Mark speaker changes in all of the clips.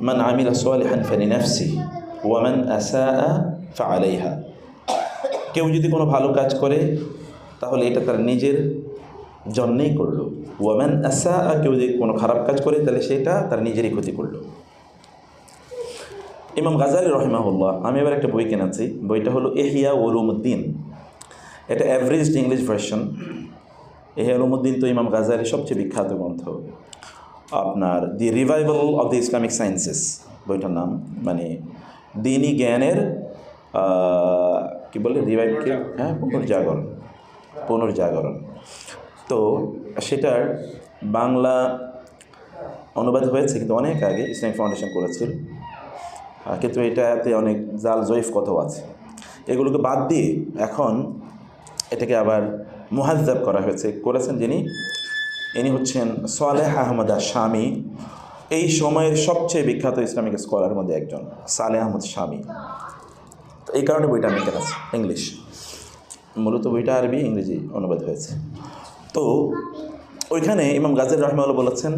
Speaker 1: মান আমিলা সালিহান ফালিনাফসিহি ওয়া মান আসাআ ফাআলাইহা। কেউ যদি কোনো ভালো কাজ করে তাহলে এটা তার নিজের জন্যেই করলো। ওয়া মান আসাআ, কেউ যদি কোনো খারাপ কাজ করে তাহলে সেটা তার নিজেরই ক্ষতি করলো। ইমাম গাজালি রহিমাহুল্লাহ, আমি এবার একটা বই কিনেছি, বইটা হলো ইহইয়া উলুমুদ্দিন। এটা অ্যাভারেজড ইংলিশ ভার্সন। ইহইয়া উলুমুদ্দিন তো ইমাম গাজালির সবচেয়ে বিখ্যাত গ্রন্থ। আপনার the revival of the Islamic sciences বইটার নাম, মানে দিনী জ্ঞানের কি বলে রিভাইভ, হ্যাঁ, পুনর্জাগরণ। তো সেটার বাংলা অনুবাদ হয়েছে, কিন্তু অনেক আগে ইসলামিক ফাউন্ডেশন করেছিল, কিন্তু এটাতে অনেক জাল জয়ীফ কথাও আছে। এগুলোকে বাদ দিয়ে এখন এটাকে আবার মুহাজ্জাব করা হয়েছে। করেছেন ইনি হচ্ছেন সালেহ আহমদ আশ-শামী, এই সময়ের সবচেয়ে বিখ্যাত ইসলামিক স্কলার মধ্যে একজন, সালেহ আহমদ শামী। তো এই কারণে বইটা আমি কেনাছি, ইংলিশ, মূলত বইটা আরবি ইংরেজি অনুবাদ হয়েছে। তো ওইখানে ইমাম গাজালি রাহিমাহুল্লাহ বলেছেন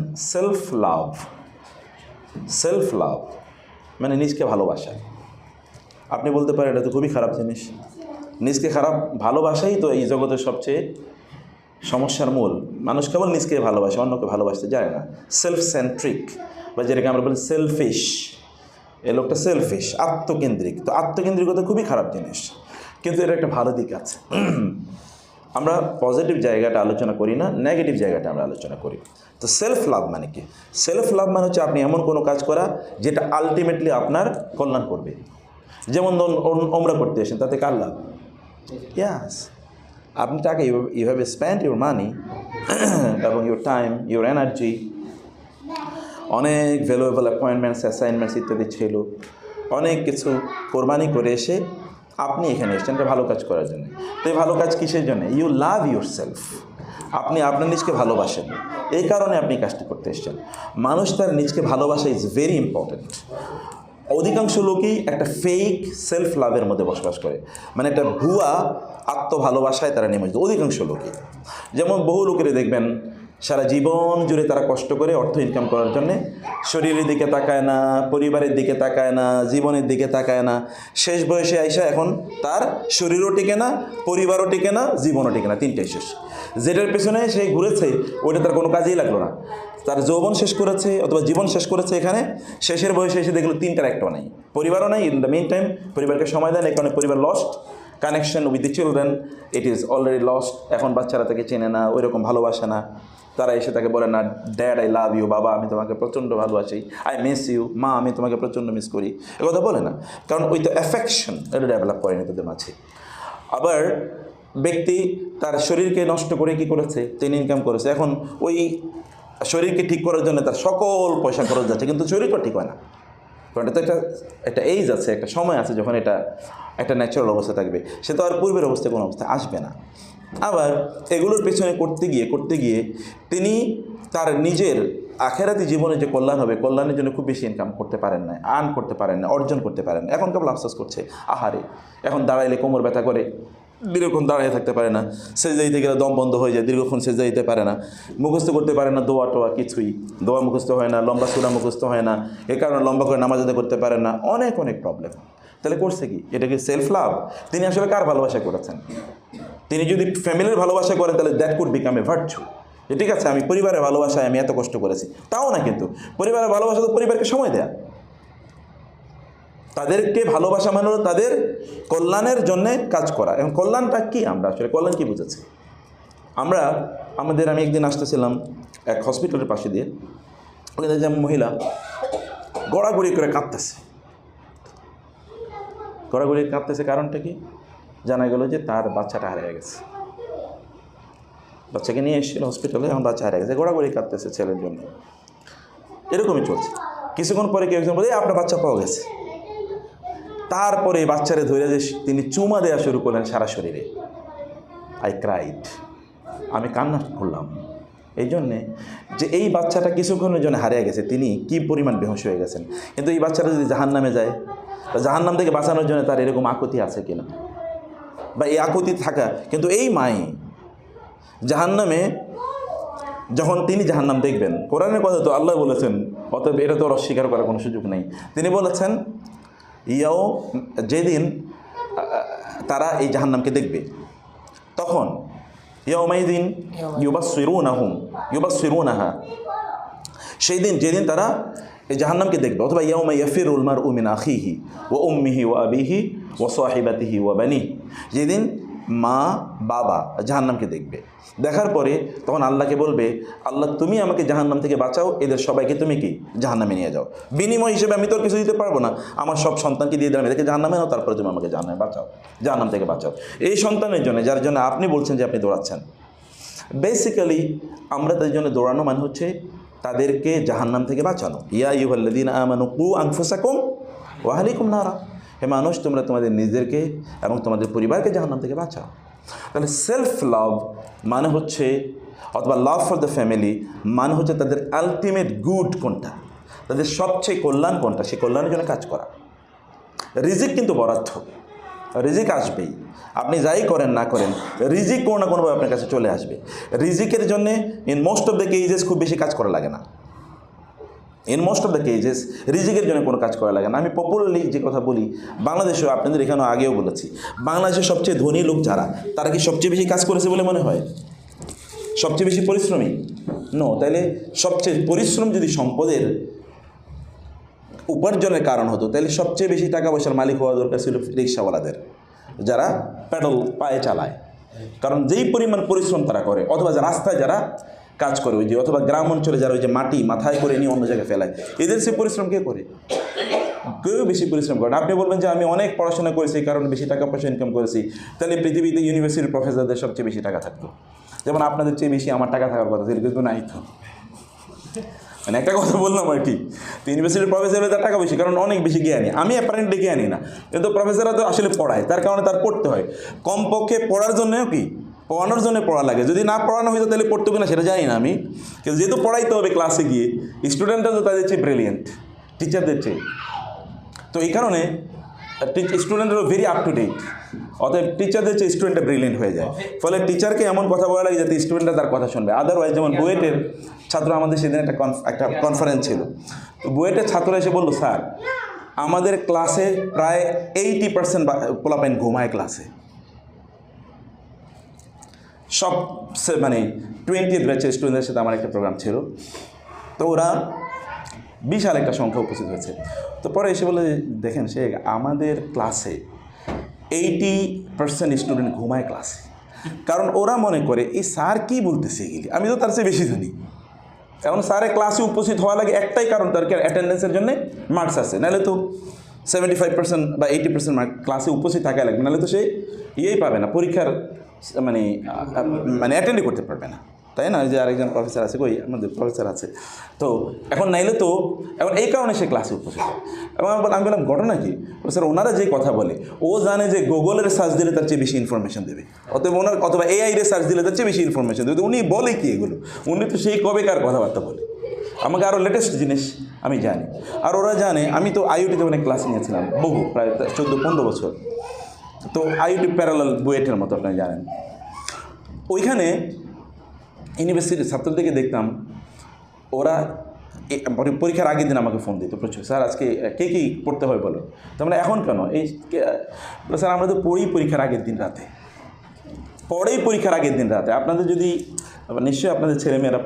Speaker 1: সেলফ লাভ মানে নিজকে ভালোবাসা। আপনি বলতে পারেন এটা তো খুবই খারাপ জিনিস, নিজকে ভালোবাসাই তো এই জগতের সবচেয়ে সমস্যার মূল। মানুষ কেবল নিজকে ভালোবাসে, অন্যকে ভালোবাসতে জানে না। সেলফ সেন্ট্রিক, বা যেটাকে আমরা বলি সেলফিশ, এই লোকটা সেলফিশ, আত্মকেন্দ্রিক। তো আত্মকেন্দ্রিকতা খুবই খারাপ জিনিস, কিন্তু এর একটা ভালো দিক আছে। আমরা পজিটিভ জায়গাটা আলোচনা করি না, নেগেটিভ জায়গাটা আমরা আলোচনা করি। তো সেলফ লাভ মানে কি? সেলফ লাভ মানে হচ্ছে আপনি এমন কোনো কাজ করা যেটা আলটিমেটলি আপনার কল্যাণ করবে। যেমন ধরুন ওমরা করতে এসেন, তাতে কার লাভ? ইয়াস, আপনি টাকা you have spend your money এবং ইউর টাইম, ইউর এনার্জি, অনেক ভ্যালুয়েবল অ্যাপয়েন্টমেন্টস, অ্যাসাইনমেন্টস ইত্যাদি ছিল, অনেক কিছু কোরবানি করে এসে আপনি এখানে এসেছেন একটা ভালো কাজ করার জন্য। তো এই ভালো কাজ কিসের জন্য? ইউ লাভ ইউর সেলফ, আপনি আপনার নিজকে ভালোবাসেন, এই কারণে আপনি কাজটি করতে এসেছেন। মানুষ তার নিজকে ভালোবাসা ইজ ভেরি ইম্পর্ট্যান্ট। অধিকাংশ লোকই একটা ফেক সেলফ লাভের মধ্যে বসবাস করে, মানে একটা ভুয়া আত্মভালোবাসায় তারা নিমজ্জিত, অধিকাংশ লোকই। যেমন বহু লোকের দেখবেন সারা জীবন জুড়ে তারা কষ্ট করে অর্থ ইনকাম করার জন্যে শরীরের দিকে তাকায় না, পরিবারের দিকে তাকায় না, জীবনের দিকে তাকায় না। শেষ বয়সে আইসা এখন তার শরীরও টিকে না, পরিবারও টিকে না, জীবনও টিকে না, তিনটাই শেষ। যেটার পেছনে সে ঘুরেছে ওইটা তার কোনো কাজেই লাগলো না। তার যৌবন শেষ করেছে অথবা জীবন শেষ করেছে, এখানে শেষের বয়সে এসে দেখলো তিনটার একটাও নাই, পরিবারও নাই। ইন দ্য মেইন টাইম পরিবারকে সময় দেন, এই কারণে পরিবার lost, connection with the children it is already lost. এখন বাচ্চারা তাকে চেনে না, ওই রকম ভালোবাসে না। তারা এসে তাকে বলে না, ড্যাড আই লাভ ইউ, বাবা আমি তোমাকে প্রচণ্ড ভালোবাসি, আই মিস ইউ, মা আমি তোমাকে প্রচণ্ড মিস করি, এ কথা বলে না, কারণ ওই তো অ্যাফেকশন এটা ডেভেলপ করেনি তাদের মাঝে। আবার ব্যক্তি তার শরীরকে নষ্ট করে কি করেছে, তিনি ইনকাম করেছে, এখন ওই শরীরকে ঠিক করার জন্য তার সকল পয়সা খরচ যাচ্ছে, কিন্তু শরীরটা ঠিক হয় না। কারণ এটা তো একটা এইজ আছে, একটা সময় আছে যখন এটা একটা ন্যাচারাল অবস্থা থাকবে, সে তো আর পূর্বের অবস্থায় কোনো অবস্থা আসবে না। আবার এগুলোর পেছনে করতে গিয়ে তিনি তার নিজের আখেরাতি জীবনে যে কল্যাণ হবে, কল্যাণের জন্য খুব বেশি ইনকাম করতে পারেন না, আর্ন করতে পারেন না, অর্জন করতে পারেন না। এখন কেবল আফসোস করছে, আহারে এখন দাঁড়াইলে কোমর ব্যথা করে, দীর্ঘক্ষণ দাঁড়িয়ে থাকতে পারে না, সেজদা দিতে গেলে দম বন্ধ হয়ে যায়, দীর্ঘক্ষণ সেজদা দিতে পারে না, মুখস্থ করতে পারে না দোয়া টোয়া কিছুই, দোয়া মুখস্থ হয় না, লম্বা সূরা মুখস্থ হয় না, এ কারণে লম্বা করে নামাজ আদায় করতে পারে না, অনেক প্রবলেম। তাহলে করছে কি? এটা কি সেলফ লাভ? তিনি আসলে কার ভালোবাসা করেছেন? তিনি যদি ফ্যামিলির ভালোবাসা করেন তাহলে that could become a virtue. ঠিক আছে, আমি পরিবারের ভালোবাসায় আমি এত কষ্ট করেছি, তাও না, কিন্তু পরিবারের ভালোবাসা তো পরিবারকে সময় দেয়া, তাদেরকে ভালোবাসা মানে তাদের কল্যাণের জন্যে কাজ করা। এখন কল্যাণটা কি? আমরা আসলে কল্যাণ কী বুঝেছি? আমি একদিন আসতেছিলাম এক হসপিটালের পাশে দিয়ে, ওখানে যে মহিলা গড়াগড়ি করে কাঁদতেছে। কারণটা কি? জানা গেল যে তার বাচ্চাটা হারিয়ে গেছে, বাচ্চাকে নিয়ে এসেছিল হসপিটালে, এখন বাচ্চা হারিয়ে গেছে, গড়াগড়ি কাঁদতেছে ছেলের জন্য। এরকমই চলছে। কিছুক্ষণ পরে কেউ একজন বলে আপনার বাচ্চা পাওয়া গেছে। তারপরে বাচ্চারে ধরে যে তিনি চুমা দেওয়া শুরু করলেন সারা শরীরে। আই ক্রাইড, আমি কান্না করলাম এই জন্যে যে এই বাচ্চাটা কিছুক্ষণের জন্য হারিয়ে গেছে, তিনি কি পরিমাণ বেহুশ হয়ে গেছেন। কিন্তু এই বাচ্চাটা যদি জাহান্নামে যায়, জাহান্নাম থেকে বাঁচানোর জন্য তার এরকম আকুতি আছে কিনা, বা এই আকুতি থাকা, কিন্তু এই মাই জাহান্নামে যখন তিনি জাহান্নাম দেখবেন, কোরআনের কথা তো আল্লাহ বলেছেন অতএব এটা তো অস্বীকার করার কোনো সুযোগ নেই। তিনি বলেছেন যেদিন তারা এই জাহান্নামকে দেখবে, তখন ইয়াউমাইদিন ইউবাসসিরুনাহা, সেই দিন যেদিন তারা এই জাহান্নামকে দেখবে, অথবা ইয়াউমা ইয়াফিরুল মারউ মিন আখিহি ওয়া উম্মিহি ওয়া আবিহি ওয়া সাহিবাতিহি ওয়া বানিহি, যেদিন মা বাবা জাহান্নামকে দেখবে, দেখার পরে তখন আল্লাহকে বলবে, আল্লাহ তুমি আমাকে জাহান্নাম থেকে বাঁচাও, এদের সবাইকে তুমি কি জাহান্নামে নিয়ে যাও। বিনিময় হিসেবে আমি তো আর কিছু দিতে পারবো না, আমার সব সন্তানকে দিয়ে দিলাম, এদেরকে জাহান্নামে নাও, তারপরে তুমি আমাকে জাহান্নামে বাঁচাও, জাহান্নাম থেকে বাঁচাও। এই সন্তানের জন্য, যার জন্য আপনি বলছেন যে আপনি দৌড়াচ্ছেন, বেসিক্যালি আমরা তাদের জন্য দৌড়ানো মানে হচ্ছে তাদেরকে জাহান্নাম থেকে বাঁচানো। ইয়া আইয়ুহাল্লাযীনা আমানু কু আনফুসাকুম ওয়া আহলিকুম নারা, হে মানুষ তোমরা তোমাদের নিজেদেরকে এবং তোমাদের পরিবারকে জাহান্নাম থেকে বাঁচাও। তাহলে সেলফ লাভ মানে হচ্ছে, অথবা লাভ ফর দ্য ফ্যামিলি মানে হচ্ছে তাদের আলটিমেট গুড কোনটা, তাদের সবচেয়ে কল্যাণ কোনটা, সেই কল্যাণের জন্য কাজ করা। রিজিক কিন্তু বরাদ্দ, রিজিক আসবেই, আপনি যাই করেন না করেন রিজিক কোনো না কোনোভাবে আপনার কাছে চলে আসবে। রিজিকের জন্যে ইন মোস্ট অফ দ্য কেজেস খুব বেশি কাজ করা লাগে না, ইন মোস্ট অফ দ্য কেজেস রিজিকের জন্য কোনো কাজ করা লাগে না। আমি পপুলারলি যে কথা বলি, বাংলাদেশেও আপনাদের এখানেও আগেও বলেছি, বাংলাদেশের সবচেয়ে ধনী লোক যারা, তারা কি সবচেয়ে বেশি কাজ করেছে বলে মনে হয়? সবচেয়ে বেশি পরিশ্রমী? নো। তাইলে সবচেয়ে পরিশ্রম যদি সম্পদের উপার্জনের কারণ হতো, তাহলে সবচেয়ে বেশি টাকা পয়সার মালিক হওয়া দরকার ছিল রিক্সাওয়ালাদের, যারা প্যাডেল পায়ে চালায়। কারণ যেই পরিমাণ পরিশ্রম তারা করে, অথবা রাস্তায় যারা কাজ করে, ওই যে, অথবা গ্রাম অঞ্চলে যারা ওই যে মাটি মাথায় করে নিয়ে অন্য জায়গায় ফেলায়, এদের সে পরিশ্রম কে করে? কেউ বেশি পরিশ্রম করেন। আপনি বলবেন যে আমি অনেক পড়াশোনা করেছি কারণ বেশি টাকা পয়সা ইনকাম করেছি, তাহলে পৃথিবীতে ইউনিভার্সিটির প্রফেসরদের সবচেয়ে বেশি টাকা থাকতো, যেমন আপনাদের চেয়ে বেশি আমার টাকা থাকার কথা ছিল, কিন্তু নাই তো। মানে একটা কথা বললাম আর কি, তো ইউনিভার্সিটির প্রফেসরের তার টাকা বেশি, কারণ অনেক বেশি জ্ঞানী। আমি অ্যাপারেন্টলি জ্ঞানী না, কিন্তু প্রফেসররা তো আসলে পড়ায়, তার কারণে তার পড়তে হয়। কমপক্ষে পড়ার জন্যও কি, পড়ানোর জন্য পড়া লাগে। যদি না পড়ানো হইতো তাহলে পড়তো কিনা সেটা জানি না আমি, কিন্তু যেহেতু পড়াইতে হবে ক্লাসে গিয়ে, স্টুডেন্টরা তো তাদের চেয়ে ব্রিলিয়েন্ট টিচারদের চেয়ে, তো এই কারণে স্টুডেন্টরা ভেরি আপ টু ডেট, অতএব টিচারদের চেয়ে স্টুডেন্টটা ব্রিলিয়েন্ট হয়ে যায়। ফলে টিচারকে এমন কথা বলা লাগে যাতে স্টুডেন্টরা তার কথা শুনবে। আদারওয়াইজ, যেমন বুয়েটের ছাত্র, আমাদের সেদিন একটা কনফারেন্স ছিল, তো বুয়েটের ছাত্ররা এসে বললো, স্যার আমাদের ক্লাসে প্রায় 80% পোলাপাইন ঘুমায় ক্লাসে। সব মানে 20th ব্যাচের স্টুডেন্টদের সাথে আমার একটা প্রোগ্রাম ছিল, তো ওরা বিশাল একটা সংখ্যা উপস্থিত হয়েছে। তো পরে এসে বলে, দেখেন সে আমাদের ক্লাসে 80% স্টুডেন্ট ঘুমায় ক্লাসে, কারণ ওরা মনে করে এই স্যার কী বলতেছে এগুলি, আমি তো তার চেয়ে বেশি জানি। এখন স্যারের ক্লাসে উপস্থিত হওয়া লাগে একটাই কারণ, তার অ্যাটেন্ডেন্সের জন্য মার্কস আছে, নাহলে তো 75% বা 80% মার্ক ক্লাসে উপস্থিত থাকা লাগবে, নাহলে তো সে ইয়েই পাবে না, পরীক্ষার মানে অ্যাটেন্ডই করতে পারবে না, তাই না? যে আরেকজন প্রফেসর আছে, কই আমাদের প্রফেসর আছে, তো এখন নাইলে তো, এখন এই কারণে সে ক্লাসে উপস্থিত হয়। এবং আমি বললাম ঘটনা কি? স্যার ওনারা যে কথা বলে, ও জানে যে গুগলের সার্চ দিলে তার চেয়ে বেশি ইনফরমেশন দেবে, অতএব ওনার, অথবা এআইরে সার্চ দিলে তার চেয়ে বেশি ইনফরমেশন দেবে। উনি বলে কি এগুলো? উনি তো সেই কবেকার কথাবার্তা বলে, আমাকে আরও লেটেস্ট জিনিস আমি জানি। আর ওরা জানে আমি তো আইওটিতে অনেক ক্লাস নিয়েছিলাম, বহু, প্রায় 14-15 বছর। তো আইওটি প্যারালাল বুয়েটের মতো আপনি জানেন, ওইখানে ইউনিভার্সিটির ছাত্রদেরকে দেখতাম, ওরা পরীক্ষার আগের দিন আমাকে ফোন দিত প্রচুর, স্যার আজকে কে কী পড়তে হয় বলো। তার মানে এখন কেন এই, স্যার আমরা তো পড়ি পরীক্ষার আগের দিন রাতে, পড়েই পরীক্ষার আগের দিন রাতে। আপনাদের যদি নিশ্চয়ই আপনাদের ছেলেমেয়েরা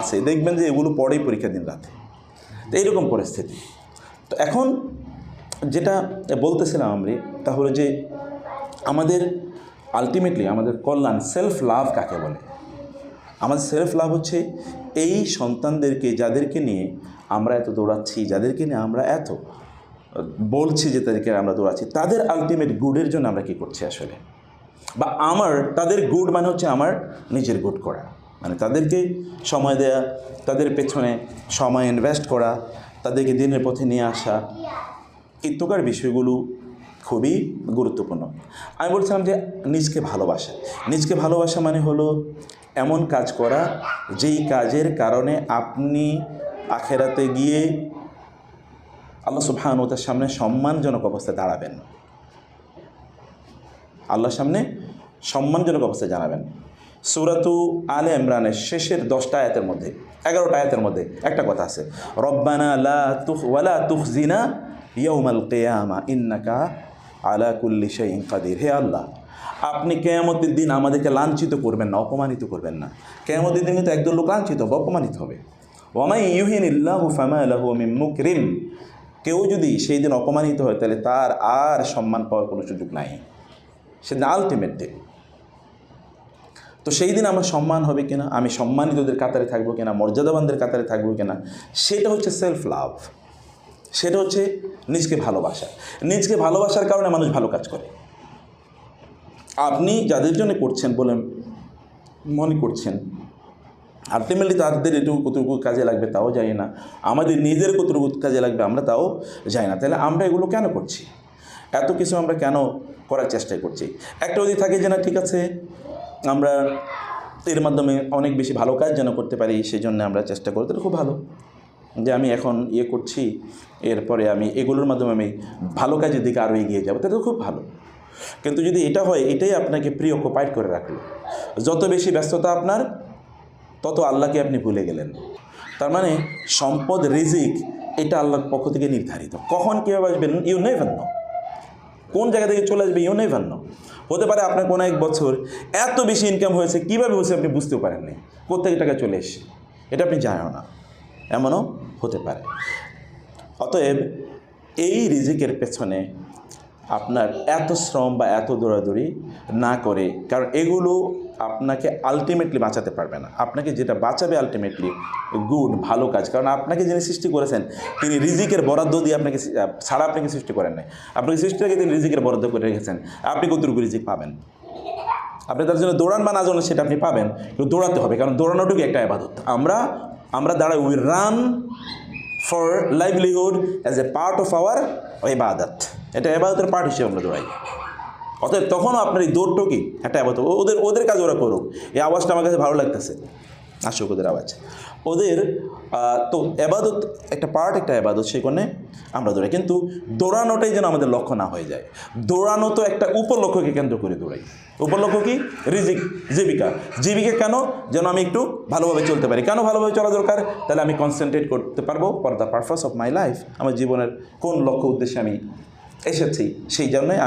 Speaker 1: আছে, দেখবেন যে এগুলো পড়েই পরীক্ষার দিন রাতে। তো এইরকম পরিস্থিতি। তো এখন যেটা বলতেছিলাম আমি, তা হলো যে আমাদের আলটিমেটলি আমাদের কল্যাণ, সেলফ লাভ কাকে বলে? আমাদের সেলফ লাভ হচ্ছে এই সন্তানদেরকে, যাদেরকে নিয়ে আমরা এত দৌড়াচ্ছি, যাদেরকে নিয়ে আমরা এত বলছি যে তাদেরকে আমরা দৌড়াচ্ছি, তাদের আলটিমেট গুডের জন্য আমরা কী করছি আসলে, বা তাদের গুড মানে হচ্ছে আমার নিজের গুড করা, মানে তাদেরকে সময় দেয়া, তাদের পেছনে সময় ইনভেস্ট করা, তাদেরকে দিনের পথে নিয়ে আসা, এই প্রকার বিষয়গুলো খুবই গুরুত্বপূর্ণ। আমি বলছিলাম যে নিজকে ভালোবাসা, নিজকে ভালোবাসা মানে হলো এমন কাজ করা যেই কাজের কারণে আপনি আখেরাতে গিয়ে আল্লাহ সুবহানাহু ওয়া তাআলার সামনে সম্মানজনক অবস্থায় দাঁড়াবেন, আল্লাহর সামনে সম্মানজনক অবস্থায় জানাবেন। সূরাতু আলে ইমরানের শেষের 10টা আয়াতের মধ্যে 11টা আয়াতের মধ্যে একটা কথা আছে, রব্বানা ওয়ালা তুখজিনা ইয়াউমাল কিয়ামা ইন্নাকা আলা কুল্লি শাইইন কাদির। হে আল্লাহ, আপনি কিয়ামতের দিন আমাদেরকে লাঞ্ছিত করবেন না, অপমানিত করবেন না। কিয়ামতের দিন কিন্তু একদল লোক লাঞ্ছিত হবে, অপমানিত হবে। ওয়ামাই ইউহিনিল্লাহু ফামা লাহু মিন মুকরিম। কেউ যদি সেই দিন অপমানিত হয় তাহলে তার আর সম্মান পাওয়ার কোনো সুযোগ নাই, সেদিন আলটিমেট ডে। তো সেই দিন আমার সম্মান হবে কিনা, আমি সম্মানিতদের কাতারে থাকবো কিনা, মর্যাদাবানদের কাতারে থাকবো কিনা, সেটা হচ্ছে সেলফ লাভ, সেটা হচ্ছে নিজকে ভালোবাসা। নিজকে ভালোবাসার কারণে মানুষ ভালো কাজ করে। আপনি যাদের জন্য করছেন বলে মনে করছেন, আলটিমেটলি তাদের এটুকু কতটুকু কাজে লাগবে তাও জানি না, আমাদের নিজের কতটুকু কাজে লাগবে আমরা তাও জানি না। তাহলে আমরা এগুলো কেন করছি, এত কিছু আমরা কেন করার চেষ্টা করছি? একটা যদি থাকে যে না ঠিক আছে আমরা এর মাধ্যমে অনেক বেশি ভালো কাজ যেন করতে পারি, সেই জন্য আমরা চেষ্টা করি, তাহলে খুব ভালো যে আমি এখন করছি, এরপরে আমি এগুলোর মাধ্যমে আমি ভালো কাজের দিকে আরও এগিয়ে যাবো, তাহলে খুব ভালো। কিন্তু যদি এটা হয়, এটাই আপনাকে প্রিঅকুপাইড করে রাখলো, যত বেশি ব্যস্ততা আপনার তত আল্লাহকে আপনি ভুলে গেলেন। তার মানে সম্পদ, রিজিক এটা আল্লাহর পক্ষ থেকে নির্ধারিত, কখন কীভাবে আসবেন ইউ নেভার নো, কোন জায়গা থেকে চলে আসবে ইউ নেভার নো। হতে পারে আপনার কোনো এক বছর এত বেশি ইনকাম হয়েছে, কীভাবে হয়েছে আপনি বুঝতেও পারেননি, কোথেকে টাকা চলে এসছে এটা আপনি জানেন না, এমনও হতে পারে। অতএব এই রিজিকের পেছনে আপনার এত শ্রম বা এত দৌড়াদৌড়ি না করে, কারণ এগুলো আপনাকে আলটিমেটলি বাঁচাতে পারবে না। আপনাকে যেটা বাঁচাবে আলটিমেটলি গুড, ভালো কাজ, কারণ আপনাকে যিনি সৃষ্টি করেছেন তিনি রিজিকের বরাদ্দ দিয়ে আপনাকে ছাড়া আপনাকে সৃষ্টি করেন নাই, আপনাকে সৃষ্টি থেকে তিনি রিজিকের বরাদ্দ করে রেখেছেন। আপনি কতটুকু রিজিক পাবেন, আপনি তার জন্য দৌড়ান বা না জানেন সেটা আপনি পাবেন, কিন্তু দৌড়াতে হবে, কারণ দৌড়ানোটুকু একটা ইবাদত। আমরা দাঁড়াই, we run for livelihood as a part of our ইবাদত, এটা ইবাদতের পার্ট হিসেবে আমরা দৌড়াই। অতএব তখনও আপনার এই দৌড়টাও কি একটা ইবাদত, ওদের কাজ ওরা করুক, এই আওয়াজটা আমার কাছে ভালো লাগতেছে, আসুক ওদের আওয়াজ, ওদের তো ইবাদত একটা পার্ট, একটা ইবাদত, সেখানে আমরা দৌড়াই। কিন্তু দৌড়ানোটাই যেন আমাদের লক্ষ্য না হয়ে যায়। দৌড়ানো তো একটা উপলক্ষ্যকে কেন্দ্র করে দৌড়াই। উপলক্ষ্য কি? রিজিক, জীবিকা কেন? যেন আমি একটু ভালোভাবে চলতে পারি। কেন ভালোভাবে চলা দরকার? তাহলে আমি কনসেন্ট্রেট করতে পারবো for the purpose of my life, আমার জীবনের কোন লক্ষ্য উদ্দেশ্যে আমি এসেছি, সেই জন্যই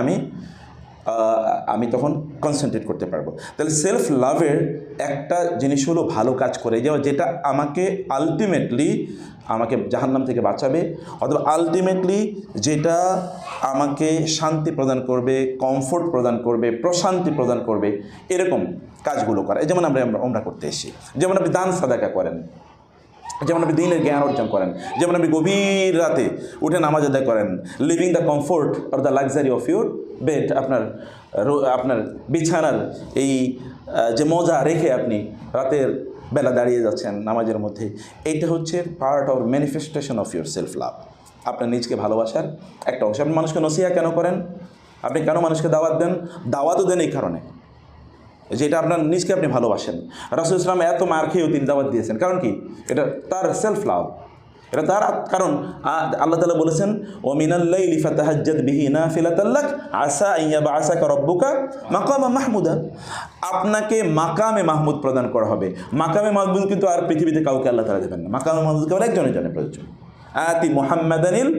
Speaker 1: আমি তখন কনসেন্ট্রেট করতে পারবো। তাহলে সেলফ লাভের একটা জিনিস হলো ভালো কাজ করে যাওয়া, যেটা আলটিমেটলি আমাকে জাহান্নাম থেকে বাঁচাবে, অথবা আলটিমেটলি যেটা আমাকে শান্তি প্রদান করবে, কমফোর্ট প্রদান করবে, প্রশান্তি প্রদান করবে, এরকম কাজগুলো করা। যেমন আমরা করতে এসেছি, যেমন আপনি দান সাদাকা করেন, যেমন আপনি দিনের জ্ঞান অর্জন করেন, যেমন আপনি গভীর রাতে উঠে নামাজ আদায় করেন, living the comfort or the luxury of your bed, আপনার বিছানার এই যে মজা রেখে আপনি রাতের বেলা দাঁড়িয়ে যাচ্ছেন নামাজের মধ্যে, এইটা হচ্ছে part or manifestation of your self love, আপনার নিজকে ভালোবাসার একটা অংশ। আপনি মানুষকে নসিহা কেন করেন? আপনি কেন মানুষকে দাওয়াত দেন? দাওয়াতও দেন এই কারণে যেটা আপনার নিজকে আপনি ভালোবাসেন। রাসূল ইসলাম এত মার খেয়েও তিনি দাওয়াত দিয়েছেন, কারণ কি? এটা তার সেলফ লাভ, এটা তার কারণ। আল্লাহ তাআলা বলেছেন, ও মিনাল লাইলি ফাতাহাজ্জাদ বিহি নাফিলাতাল লাক আসা আন ইয়াবআসাকা রাব্বুকা মাকামা মাহমুদা। আপনাকে মাকামে মাহমুদ প্রদান করা হবে। মাকামে মাহমুদ কিন্তু আর পৃথিবীতে কাউকে আল্লাহ তাআলা দেবেন না। মাকামে মাহমুদ কেবল একজনের জন্য প্রযোজ্য। আতি মুহাম্মাদানিল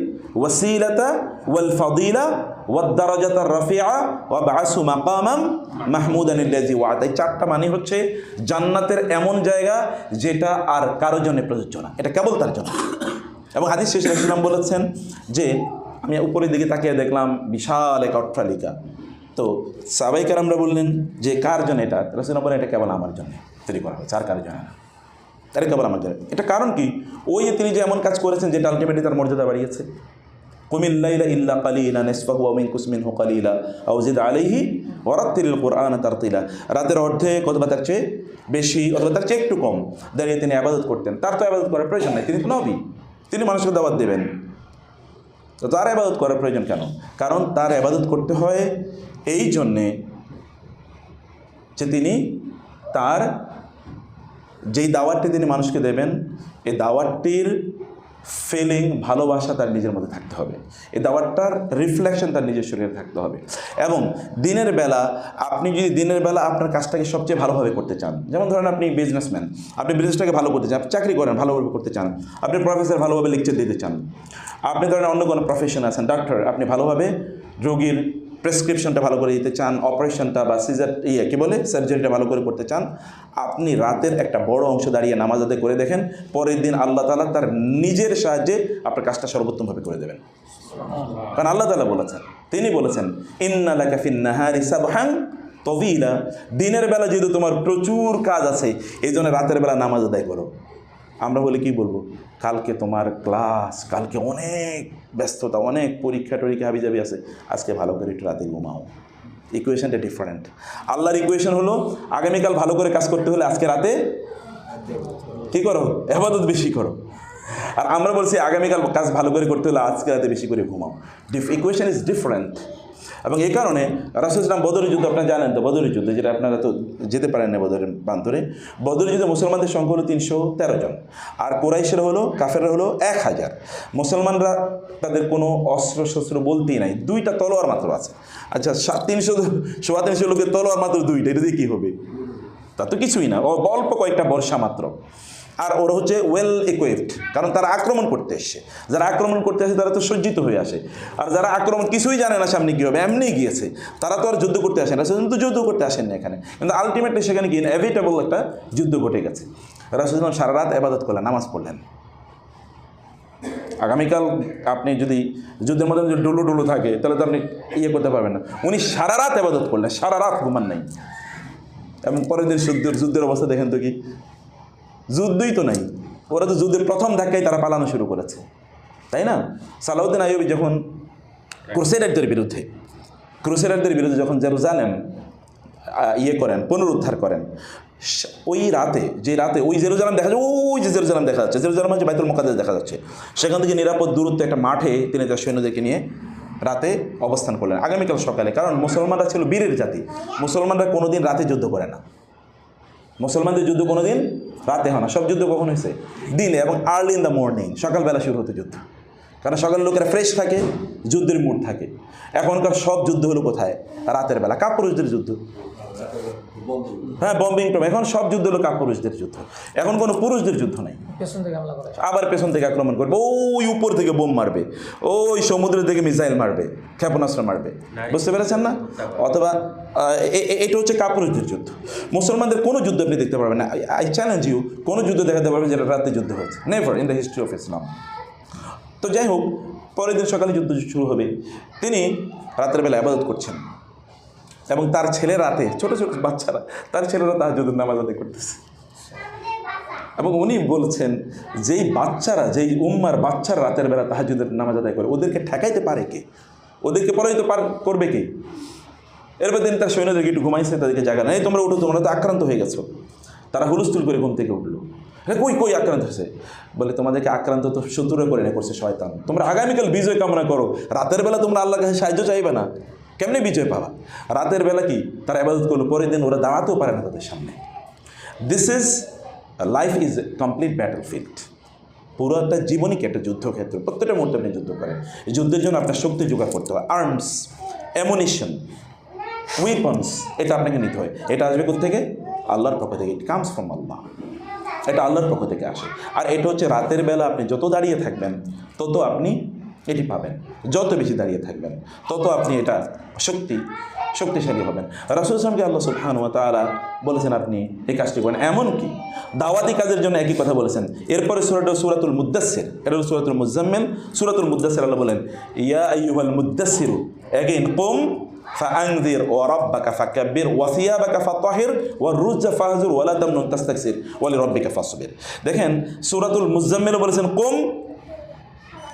Speaker 1: ওয়াসিলাতা ওয়াল ফাদিলা ওয়াদ দারাজাতার রাফিআ ওয়াবআসু মাকামাম মাহমুদানিল্লাযী ওয়া'আতা। এই চারটা মানে হচ্ছে জান্নাতের এমন জায়গা যেটা আর কারোর জন্য প্রযোজ্য না, এটা কেবল তার জন্য। এবং হাদিস শেষে রাসূলুল্লাহ বলেছেন যে আমি উপরের দিকে তাকিয়ে দেখলাম বিশাল এক অট্টালিকা। তো সাহাবায়ে কেরামরা বললেন যে কার জন্য এটা? রাসূলুল্লাহ বলেন এটা কেবল আমার জন্য তৈরি করা হয়েছে, আর কারোর জন্য না, এটা কেবল আমার জন্য। এটা কারণ কি? ওই তিনি যে এমন কাজ করেছেন যেটা আলটিমেটলি তার মর্যাদা বাড়িয়েছে। কুমিল লাইলা ইল্লা কালিলা নিসফাহু ওয়া মিনকুস মিনহু কালিলা আও জিদ আলাইহি ওয়ারাত্তিলিল কুরআনা তারতিলা। রাতের অর্ধেক অথবা তার চেয়ে বেশি অথবা তার চেয়ে একটু কম দাঁড়িয়ে তিনি ইবাদত করতেন। তার তো ইবাদত করার প্রয়োজন নাই, তিনি তো নবী, তিনি মানুষকে দাওয়াত দেবেন, তো তার ইবাদত করার প্রয়োজন কেন? কারণ তার ইবাদত করতে হয় এই জন্যে যে তিনি তার যেই দাওয়াতটি তিনি মানুষকে দেবেন, এই দাওয়াতটির ফিলিং, ভালোবাসা তার নিজের মধ্যে থাকতে হবে। এই দাওয়াতটার রিফ্লেকশন তার নিজের শরীরে থাকতে হবে। এবং দিনের বেলা আপনি যদি দিনের বেলা আপনার কাজটাকে সবচেয়ে ভালোভাবে করতে চান, যেমন ধরেন আপনি বিজনেসম্যান, আপনি বিজনেসটাকে ভালো করতে চান, আপনি চাকরি করেন ভালোভাবে করতে চান, আপনি প্রফেসর ভালোভাবে লেকচার দিতে চান, আপনি ধরেন অন্য কোনো প্রফেশন আছেন ডাক্তার, আপনি ভালোভাবে রোগীর প্রেসক্রিপশনটা ভালো করে দিতে চান, অপারেশনটা বা সিজার সার্জারিটা ভালো করে করতে চান, আপনি রাতের একটা বড় অংশ দাঁড়িয়ে নামাজ আদায় করে দেখেন, পরের দিন আল্লাহ তাআলা তার নিজের সাহায্যে আপনার কাজটা সর্বোত্তমভাবে করে দেবেন। কারণ আল্লাহ তাআলা বলেছেন, তিনি বলেছেন ইন্না লাকা ফিন নাহারি সাবহান তাওয়িলা, দিনের বেলা যেহেতু তোমার প্রচুর কাজ আছে এই জন্য রাতের বেলা নামাজ আদায় করো। আমরা বলে কি বলবো, কালকে তোমার ক্লাস, কালকে অনেক ব্যস্ততা, অনেক পরীক্ষা টরীক্ষা হাবিজাবি আছে, আজকে ভালো করে একটু রাতে ঘুমাও। ইকুয়েশনটা ডিফারেন্ট। আল্লাহর ইকুয়েশন হলো আগামীকাল ভালো করে কাজ করতে হলে আজকে রাতে কী করো, ইবাদত বেশি করো। আর আমরা বলছি আগামীকাল কাজ ভালো করে করতে হলে আজকে রাতে বেশি করে ঘুমাও। Equation is different. এবং এই কারণে রাসূল সাল্লাল্লাহু আলাইহি ওয়াসাল্লাম বদরের যুদ্ধ আপনারা জানেন তো, বদরের যুদ্ধে যেটা আপনারা তো যেতে পারেন না বদরের প্রান্তরে, বদরের যুদ্ধে মুসলমানদের সংখ্যা হলো 313 জন, আর কুরাইশের হলো, কাফেররা হলো 1000। মুসলমানরা তাদের কোনো অস্ত্র শস্ত্র বলতেই নাই, 2টা তলোয়ার মাত্র আছে। আচ্ছা 300 লোকের তলোয়ার মাত্র 2টা, এটা দিয়ে কী হবে? তা তো কিছুই না, অল্প কয়েকটা বর্ষা মাত্র। আর ওরা হচ্ছে ওয়েল ইকুইপড, কারণ তারা আক্রমণ করতে এসছে। যারা আক্রমণ করতে আসে তারা তো সজ্জিত হয়ে আসে, আর যারা আক্রমণ কিছুই জানে না সামনে কী হবে, এমনি গিয়েছে, তারা তো আর যুদ্ধ করতে আসে না, কিন্তু যুদ্ধ করতে আসেন না এখানে, কিন্তু আলটিমেটলি সেখানে গিয়ে ইনএভিটেবল একটা যুদ্ধ ঘটে গেছে। রাসূল সারা রাত ইবাদত করলেন, নামাজ পড়লেন। আগামীকাল আপনি যদি যুদ্ধের মধ্যে যদি ডুলু থাকে তাহলে তো আপনি করতে পারবেন না। উনি সারা রাত ইবাদত করলেন, সারা রাত ঘুমান নাই। এবং পরের দিন যুদ্ধের অবস্থা দেখেন তো কি, যুদ্ধই তো নাই, ওরা তো যুদ্ধের প্রথম ধাক্কায় তারা পালানো শুরু করেছে, তাই না? সালাউদ্দিন আইয়ুবী যখন ক্রুসেডারদের বিরুদ্ধে যখন জেরুজালেম করেন, পুনরুদ্ধার করেন, ওই রাতে ওই জেরুজালেম দেখা যাচ্ছে, ওই যে জেরুজালেম দেখা যাচ্ছে, জেরুজালেম হচ্ছে বাইতুল মুকাদ্দাস দেখা যাচ্ছে, সেখান থেকে নিরাপদ দূরত্বে একটা মাঠে তিনি তার সৈন্যদেরকে নিয়ে রাতে অবস্থান করলেন আগামীকাল সকালে। কারণ মুসলমানরা ছিল বীরের জাতি, মুসলমানরা কোনোদিন রাতে যুদ্ধ করে না, মুসলমানদের যুদ্ধ কোনোদিন রাতে হয় না, সব যুদ্ধ কখন হয়েছে? দিনে, এবং আর্লি ইন দ্য মর্নিং, সকালবেলা শুরু হতো যুদ্ধ। কারণ সকালের লোকেরা ফ্রেশ থাকে, যুদ্ধের মুড থাকে। এখনকার সব যুদ্ধ হলো কোথায়? রাতের বেলা। কাপুরুষদের যুদ্ধ, হ্যাঁ, বম্বিং টম, এখন সব যুদ্ধ হলো কাপুরুষদের যুদ্ধ, এখন কোনো পুরুষদের যুদ্ধ নেই। আবার পেছন থেকে আক্রমণ করবে, ওই উপর থেকে বোম মারবে, ওই সমুদ্র থেকে মিসাইল মারবে, ক্ষেপণাস্ত্র মারবে, বুঝতে পেরেছেন না? অথবা এটা হচ্ছে কাপুরুষদের যুদ্ধ। মুসলমানদের কোনো যুদ্ধ আপনি দেখতে পারবেন না, আই চ্যালেঞ্জ ইউ, কোনো যুদ্ধ দেখাতে পারবেন যেটা রাতে যুদ্ধ হয়েছে, never in the history of Islam. তো যাই হোক, পরের দিন সকালে যুদ্ধ শুরু হবে, তিনি রাতের বেলা ইবাদত করছেন, এবং তার ছেলে রাতে, ছোট ছোট বাচ্চারা, তার ছেলেরা তাহাজ্জুদের নামাজ আদায় করতেছে। এবং উনি বলছেন যেই উম্মার বাচ্চারা রাতের বেলা তাহাজ্জুদের নামাজ আদায় করে, ওদেরকে ঠেকাইতে পারে কে? ওদেরকে পরাজিত করবে কে? এরপর দিন তার সৈন্যদেরকে একটু ঘুমাইছে, তাদেরকে জায়গা নেই, তোমরা উঠো, তোমরা তো আক্রান্ত হয়ে গেছো। তারা হুলস্থুল করে ঘুম থেকে উঠলো। হ্যাঁ, কই আক্রান্ত হয়েছে? বলে তোমাদেরকে আক্রান্ত তো শত্রুরা করে করছে শয়তান। তোমরা আগামীকাল বিজয় কামনা করো, রাতের বেলা তোমরা আল্লাহর কাছে সাহায্য চাইবে না, কেমনি বিজয় পাবা? রাতের বেলা কি তারা ইবাদত করলো, পরের দিন ওরা দাঁড়াতেও পারে না তাদের সামনে। This is life is a complete battlefield. পুরো একটা জীবনই একটা যুদ্ধক্ষেত্র, প্রত্যেকটা মুহূর্তে আপনি যুদ্ধ করেন। এই যুদ্ধের জন্য আপনার শক্তি জোগাড় করতে হয়, আর্মস, অ্যামুনিশন, উইপন্স, এটা আপনাকে নিতে হয়। এটা আসবে কোত্থেকে? আল্লাহর পক্ষ থেকে। ইট কামস ফ্রম আল্লাহ, এটা আল্লাহর পক্ষ থেকে আসে। আর এটা হচ্ছে রাতের বেলা আপনি যত দাঁড়িয়ে থাকবেন তত আপনি এটি পাবেন, যত বেশি দাঁড়িয়ে থাকবেন তত আপনি এটা শক্তিশালী হবেন। রাসূল সাল্লাল্লাহু আল্লাহ সুবহানাহু ওয়া তাআলা বলেছেন আপনি এই কাজটি করেন। এমনকি দাওয়াতি কাজের জন্য একই কথা বলেছেন। এরপরে সূরাতুল মুদ্দাসসির, এটা হল সূরাতুল মুজাম্মিল। সূরাতুল মুদ্দাসসির আল্লাহ বলেন ইয়া আইয়ুহাল মুদ্দাসসিরু, এগেইন কুম ফাআনযির ওয়া রাব্বাকা ফাকাব্বির ওয়া সিয়াবাকা ফাতাহির ওয়া রুজ্জা ফাহজুর ওয়া লা তামনুন তাস্তাকসির ওয়া লিরাব্বিকা ফাসবির। দেখেন সূরাতুল মুজাম্মিল বলেছেন কুম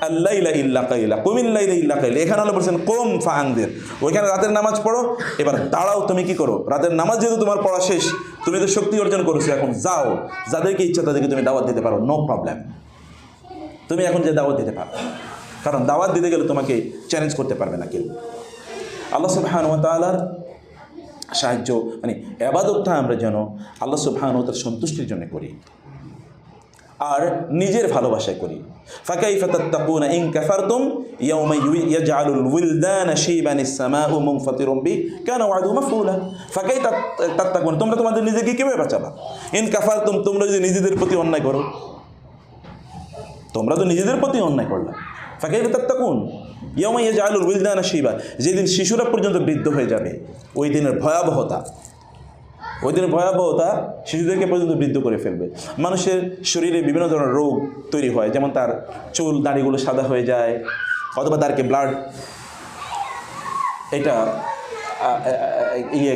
Speaker 1: আল্লাইলা ইল্লা কাইলা, কুমিল লাইলা ইল্লা কাইলা। এখানে আল্লাহ বলেছেন কুম ফাআনযির, ওইখানে রাতের নামাজ পড়ো, এবার দাঁড়াও, তুমি কি করো? রাতের নামাজ যেহেতু তোমার পড়া শেষ, তুমি তো শক্তি অর্জন করেছো, এখন যাও, যাদেরকে ইচ্ছা তাদেরকে তুমি দাওয়াত দিতে পারো, নো প্রবলেম। তুমি এখন যে দাওয়াত দিতে পারো, কারণ দাওয়াত দিতে গেলে তোমাকে চ্যালেঞ্জ করতে পারবে না কেউ। আল্লাহ সুবহানাহু ওয়া তাআলার সাহায্য, মানে ইবাদতটা আমরা যেন আল্লাহ সুবহানাহু ওয়া তাআলার সন্তুষ্টির জন্য করি। আর নিজের ভালোবাসায় করি। ফাকাইফা তাত্তাকুনা ইন কাফারতুম ইয়াওমা ইয়াজআলুল উইলদানা শিবানিস সামাউ মুনফাতিরুম বি কানা ওয়াদু মাফউলা। ফাকাইফা তাত্তাকুন, তোমরা তোমাদের নিজেকে কিভাবে বাঁচাবা? ইন কাফারতুম, তোমরা যদি নিজেদের প্রতি অন্যায় করো, তোমরা তো নিজেদের প্রতি অন্যায় করলা। ফাকাইফা তাত্তাকুন ইয়াওমা ইয়াজআলুল উইলদানা শিবা, যেদিন শিশুরা পর্যন্ত বৃদ্ধ হয়ে যাবে, ওই দিনের ভয়াবহতা, ওই দিনের ভয়াবহতা শিশুদেরকে পর্যন্ত বৃদ্ধ করে ফেলবে। মানুষের শরীরে বিভিন্ন ধরনের রোগ তৈরি হয়, যেমন তার চুল দাড়িগুলো সাদা হয়ে যায়, অথবা তারকে ব্লাড এটা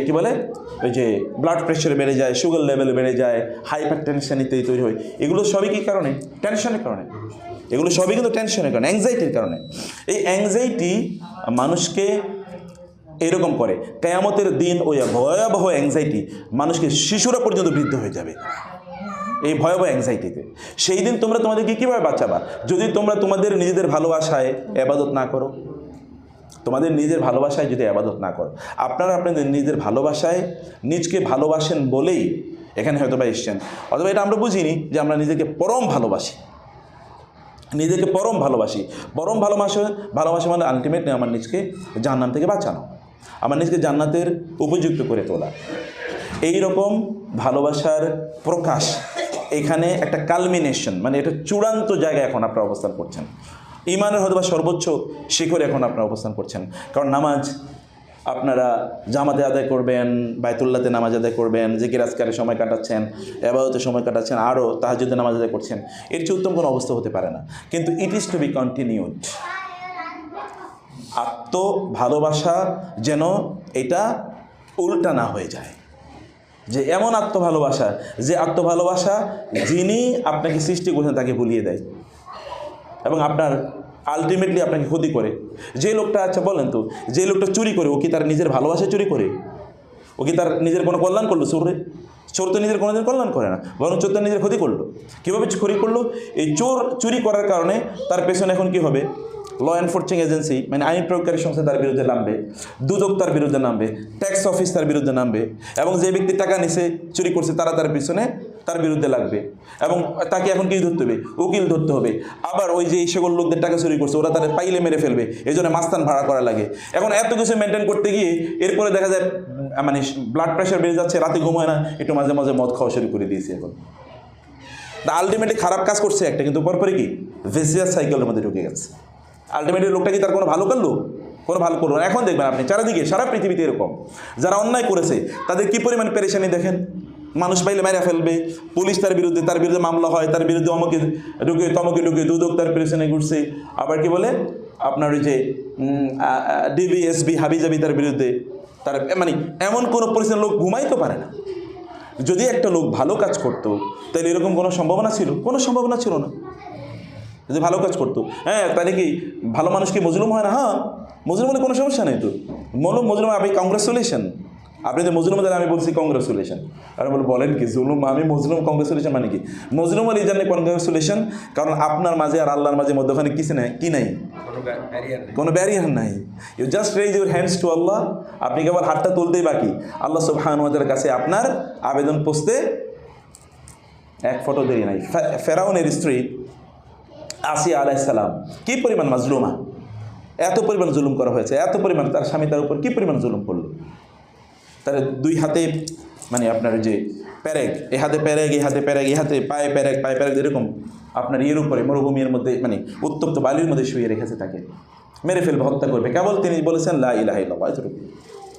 Speaker 1: কী বলে, ওই যে ব্লাড প্রেশার বেড়ে যায়, সুগার লেভেল বেড়ে যায়, হাইপার টেনশন ইত্যাদি তৈরি হয়। এগুলো সবই কী কারণে? টেনশনের কারণে। এগুলো সবই কিন্তু টেনশনের কারণে, অ্যাংজাইটির কারণে। এই অ্যাংজাইটি মানুষকে এরকম করে, কিয়ামতের দিন ওই ভয়াবহ অ্যাংজাইটি মানুষকে, শিশুরা পর্যন্ত বৃদ্ধ হয়ে যাবে এই ভয়াবহ অ্যাংজাইটিতে। সেই দিন তোমরা তোমাদেরকে কীভাবে বাঁচাবা? যদি তোমরা তোমাদের নিজেদের ভালোবাসায় ইবাদত না করো, তোমাদের নিজের ভালোবাসায় যদি ইবাদত না করো, আপনারা আপনাদের নিজের ভালোবাসায় নিজকে ভালোবাসেন বলেই এখানে হয়তো বা এসছেন, অথবা এটা আমরা বুঝিনি যে আমরা নিজেকে পরম ভালোবাসি, নিজেকে পরম ভালোবাসি। পরম ভালোবাসা মানে আলটিমেটলি আমার নিজকে জাহান্নাম থেকে বাঁচানো, আমার নিজকে জান্নাতের উপযুক্ত করে তোলা। এই রকম ভালোবাসার প্রকাশ এখানে একটা কালমিনেশন, মানে এটা চূড়ান্ত জায়গায় এখন আপনারা অবস্থান করছেন, ইমানের হয়তো বা সর্বোচ্চ শিখরে এখন আপনারা অবস্থান করছেন। কারণ নামাজ আপনারা জামাতে আদায় করবেন, বায়তুল্লাহতে নামাজ আদায় করবেন, জিকির আজকারে সময় কাটাচ্ছেন, ইবাদতে সময় কাটাচ্ছেন, আরও তাহাজ্জুদে নামাজ আদায় করছেন, এর চেয়ে উত্তম কোনো অবস্থা হতে পারে না। কিন্তু it is to be continued. আত্ম ভালোবাসা যেন এটা উল্টা না হয়ে যায়, যে এমন আত্মভালোবাসা, যে আত্মভালোবাসা যিনি আপনাকে সৃষ্টি করেছেন তাকে ভুলিয়ে দেয় এবং আপনার আলটিমেটলি আপনাকে ক্ষতি করে। যে লোকটা, আচ্ছা বলেন তো, যে লোকটা চুরি করে, ও কি তার নিজের ভালোবাসা চুরি করে? ও কি তার নিজের কোনো কল্যাণ করলো? চোর তো নিজের কোনোদিন কল্যাণ করে না, বরং চোর তো নিজের ক্ষতি করলো। কীভাবে ক্ষতি করলো? এই চুরি করার কারণে তার পেছনে এখন কি হবে? ল এনফোর্সিং এজেন্সি, মানে আইন প্রয়োগকারী সংস্থা তার বিরুদ্ধে নামবে, দুদক তার বিরুদ্ধে নামবে, ট্যাক্স অফিস তার বিরুদ্ধে নামবে, এবং যে ব্যক্তি টাকা নিছে, চুরি করছে, তারা তার পিছনে তার বিরুদ্ধে লাগবে, এবং তাকে এখন কি ধরতে হবে? উকিল ধরতে হবে। আবার ওই যে এই সকল লোকদের টাকা চুরি করছে, ওরা তাদের পাইলে মেরে ফেলবে, এই জন্য মাস্তান ভাড়া করা লাগে। এখন এত কিছু মেনটেন করতে গিয়ে এরপরে দেখা যায় মানে ব্লাড প্রেশার বেড়ে যাচ্ছে, রাতে ঘুমায় না, একটু মাঝে মাঝে মদ খাওয়া শুরু করে দিয়েছে। এখন আলটিমেটলি খারাপ কাজ করছে একটা, কিন্তু পরপরে কি ভিসিয়াস সাইকেলের মধ্যে ঢুকে গেছে। আলটিমেটলি লোকটা কি তার কোনো ভালো করলো? কোনো ভালো করলো না। এখন দেখবেন আপনি চারিদিকে, সারা পৃথিবীতে এরকম যারা অন্যায় করেছে তাদের কী পরিমাণ পেরেশানি দেখেন। মানুষ পাইলে মেরে ফেলবে, পুলিশ তার বিরুদ্ধে মামলা হয়, তার বিরুদ্ধে অমুকে ঢুকে তমকে ঢুকে, দুদক তার পেরেশানি ঘুরছে। আবার কি বলে আপনার ওই যে ডিভিএসবি হাবিজাবি তার বিরুদ্ধে, তার মানে এমন কোনো পরিস্থিতি লোক ঘুমাইতে পারে না। যদি একটা লোক ভালো কাজ করতো তাহলে এরকম কোনো সম্ভাবনা ছিল? কোনো সম্ভাবনা ছিল না। যদি ভালো কাজ করতো, হ্যাঁ, তাহলে কি ভালো মানুষ কি মজলুম হয় না? হ্যাঁ, মজলুম হলে কোনো সমস্যা নেই তো। মজলুম আপনি কংগ্রেচুলেশন, আপনি যে মজলুম হলে আমি বলছি কংগ্রেচুলেশন। আর বলেন কি জুলুম, আমি মজলুম, কংগ্রেচুলেশন মানে কি? মজলুম হলে এই জন্য কংগ্রেচুলেশন, কারণ আপনার মাঝে আর আল্লাহর মাঝে মধ্যখানে কিছু নেই, কি নাই, কোনো ব্যারিয়ার নাই। You just raise your hands to Allah. আপনি কেবল হাতটা তুলতেই বাকি, আল্লাহ সুবহানাহু ওয়া তাআলার কাছে আপনার আবেদন পৌঁছতে এক ফটো দেরি নাই। ফেরাউনের স্ত্রী আসিয়া আলাইহিস সালাম কী পরিমাণ মাজলুমা, এত পরিমাণ জুলুম করা হয়েছে, এত পরিমাণ তার স্বামী তার উপর কী পরিমাণ জুলুম করলো। তার দুই হাতে মানে আপনার যে প্যারেক, এ হাতে প্যারেক, এই হাতে প্যারেক, এই হাতে পায়ে প্যারেক, পায়ে প্যারেক, এরকম আপনার ইয়ের উপরে মরুভূমির মধ্যে মানে উত্তপ্ত বালির মধ্যে শুয়ে রেখেছে, তাকে মেরে ফেলবে, হত্যা করবে। কেবল তিনি বলেছেন লা ইলাহা ইল্লাল্লাহ, এতটুকু,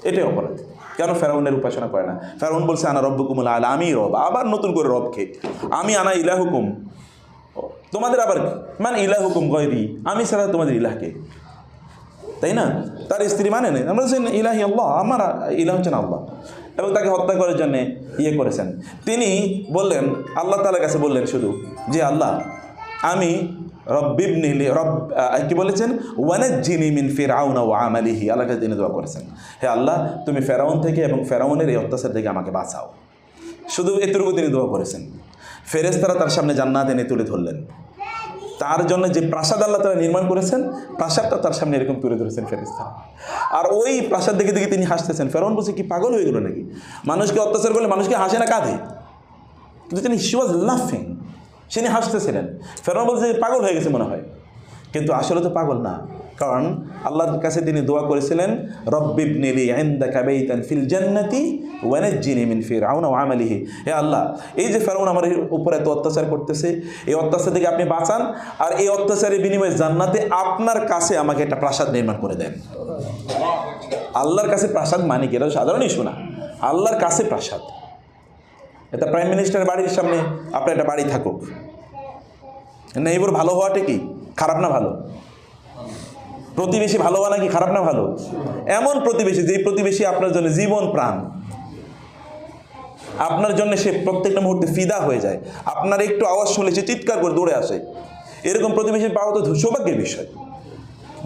Speaker 1: এটাই অপরাধ। কেন ফেরাউনের উপাসনা করে না? ফেরাউন বলছে আনা রব্বুকুমুল আলা, আমি রব, আবার নতুন করে রবকে আমি, আনা ইলাহুকুম, তোমাদের আবার মানে ইলাহুকুম গয়রি, আমি ছাড়া তোমাদের ইলাহকে, তাই না? তার স্ত্রী মানে নেই, আমরা বলছেন ইলাহি আল্লাহ, আমার ইলাহ হচ্ছেন আল্লাহ, এবং তাকে হত্যা করার জন্যে করেছেন। তিনি বললেন, আল্লাহ তাআলার কাছে বললেন শুধু যে আল্লাহ আমি রব্বিবনি রব কি বলেছেন, ওয়ানাজ্জিনি মিন ফিরআউনা ওয়া আমালিহি, আল্লাহর কাছে তিনি দোয়া করেছেন, হে আল্লাহ তুমি ফেরাউন থেকে এবং ফেরাউনের এই অত্যাচার থেকে আমাকে বাঁচাও। শুধু এতটুকু তিনি দোয়া করেছেন। ফেরেশতারা তার সামনে জান্নাত এনে তুলে ধরলেন। তার জন্য যে প্রাসাদ আল্লাহ তারা নির্মাণ করেছেন, প্রাসাদটা তার সামনে এরকম তুলে ধরেছেন ফেরেশতারা। আর ওই প্রাসাদ দেখে দেখে তিনি হাসতেছেন। ফেরাউন বলছে কি পাগল হয়ে গেল নাকি? মানুষকে অত্যাচার করলে মানুষকে হাসে না, কাঁদে, কিন্তু তিনি শি ওয়াজ লাফিং, তিনি হাসতেছিলেন। ফেরাউন বলছে পাগল হয়ে গেছে মনে হয়, কিন্তু আসলে তো পাগল না, কারণ আল্লাহর কাছে তিনি দোয়া করেছিলেন, রব্বিবনিলি ইনদাকা বাইতান ফিল জান্নাতি ওয়া নাজ্জিনি মিন ফিরআউনা ওয়া আমালিহি। হে আল্লাহ, এই যে ফেরাউন আমার উপর এত অত্যাচার করতেছে, এই অত্যাচার থেকে আপনি বাঁচান, আর এই অত্যাচারের বিনিময়ে জান্নাতে আপনার কাছে আমাকে একটা প্রাসাদ নির্মাণ করে দেন। আল্লাহর কাছে প্রাসাদ মানে কি? এটা সাধারণ ইস্যু না, আল্লাহর কাছে প্রাসাদ। এটা প্রাইম মিনিস্টারের বাড়ির সামনে আপনার একটা বাড়ি থাকুক, নেইবার ভালো হওয়াটা কি খারাপ না ভালো? প্রতিবেশী ভালো হওয়া নাকি খারাপ না ভালো? এমন প্রতিবেশী, যে প্রতিবেশী আপনার জন্য জীবন প্রাণ, আপনার জন্য সে প্রত্যেকটা মুহূর্তে ফিদা হয়ে যায়, আপনার একটু আওয়াজ শুনলে সে চিৎকার করে দৌড়ে আসে, এরকম প্রতিবেশী পাওয়া তো সৌভাগ্যের বিষয়।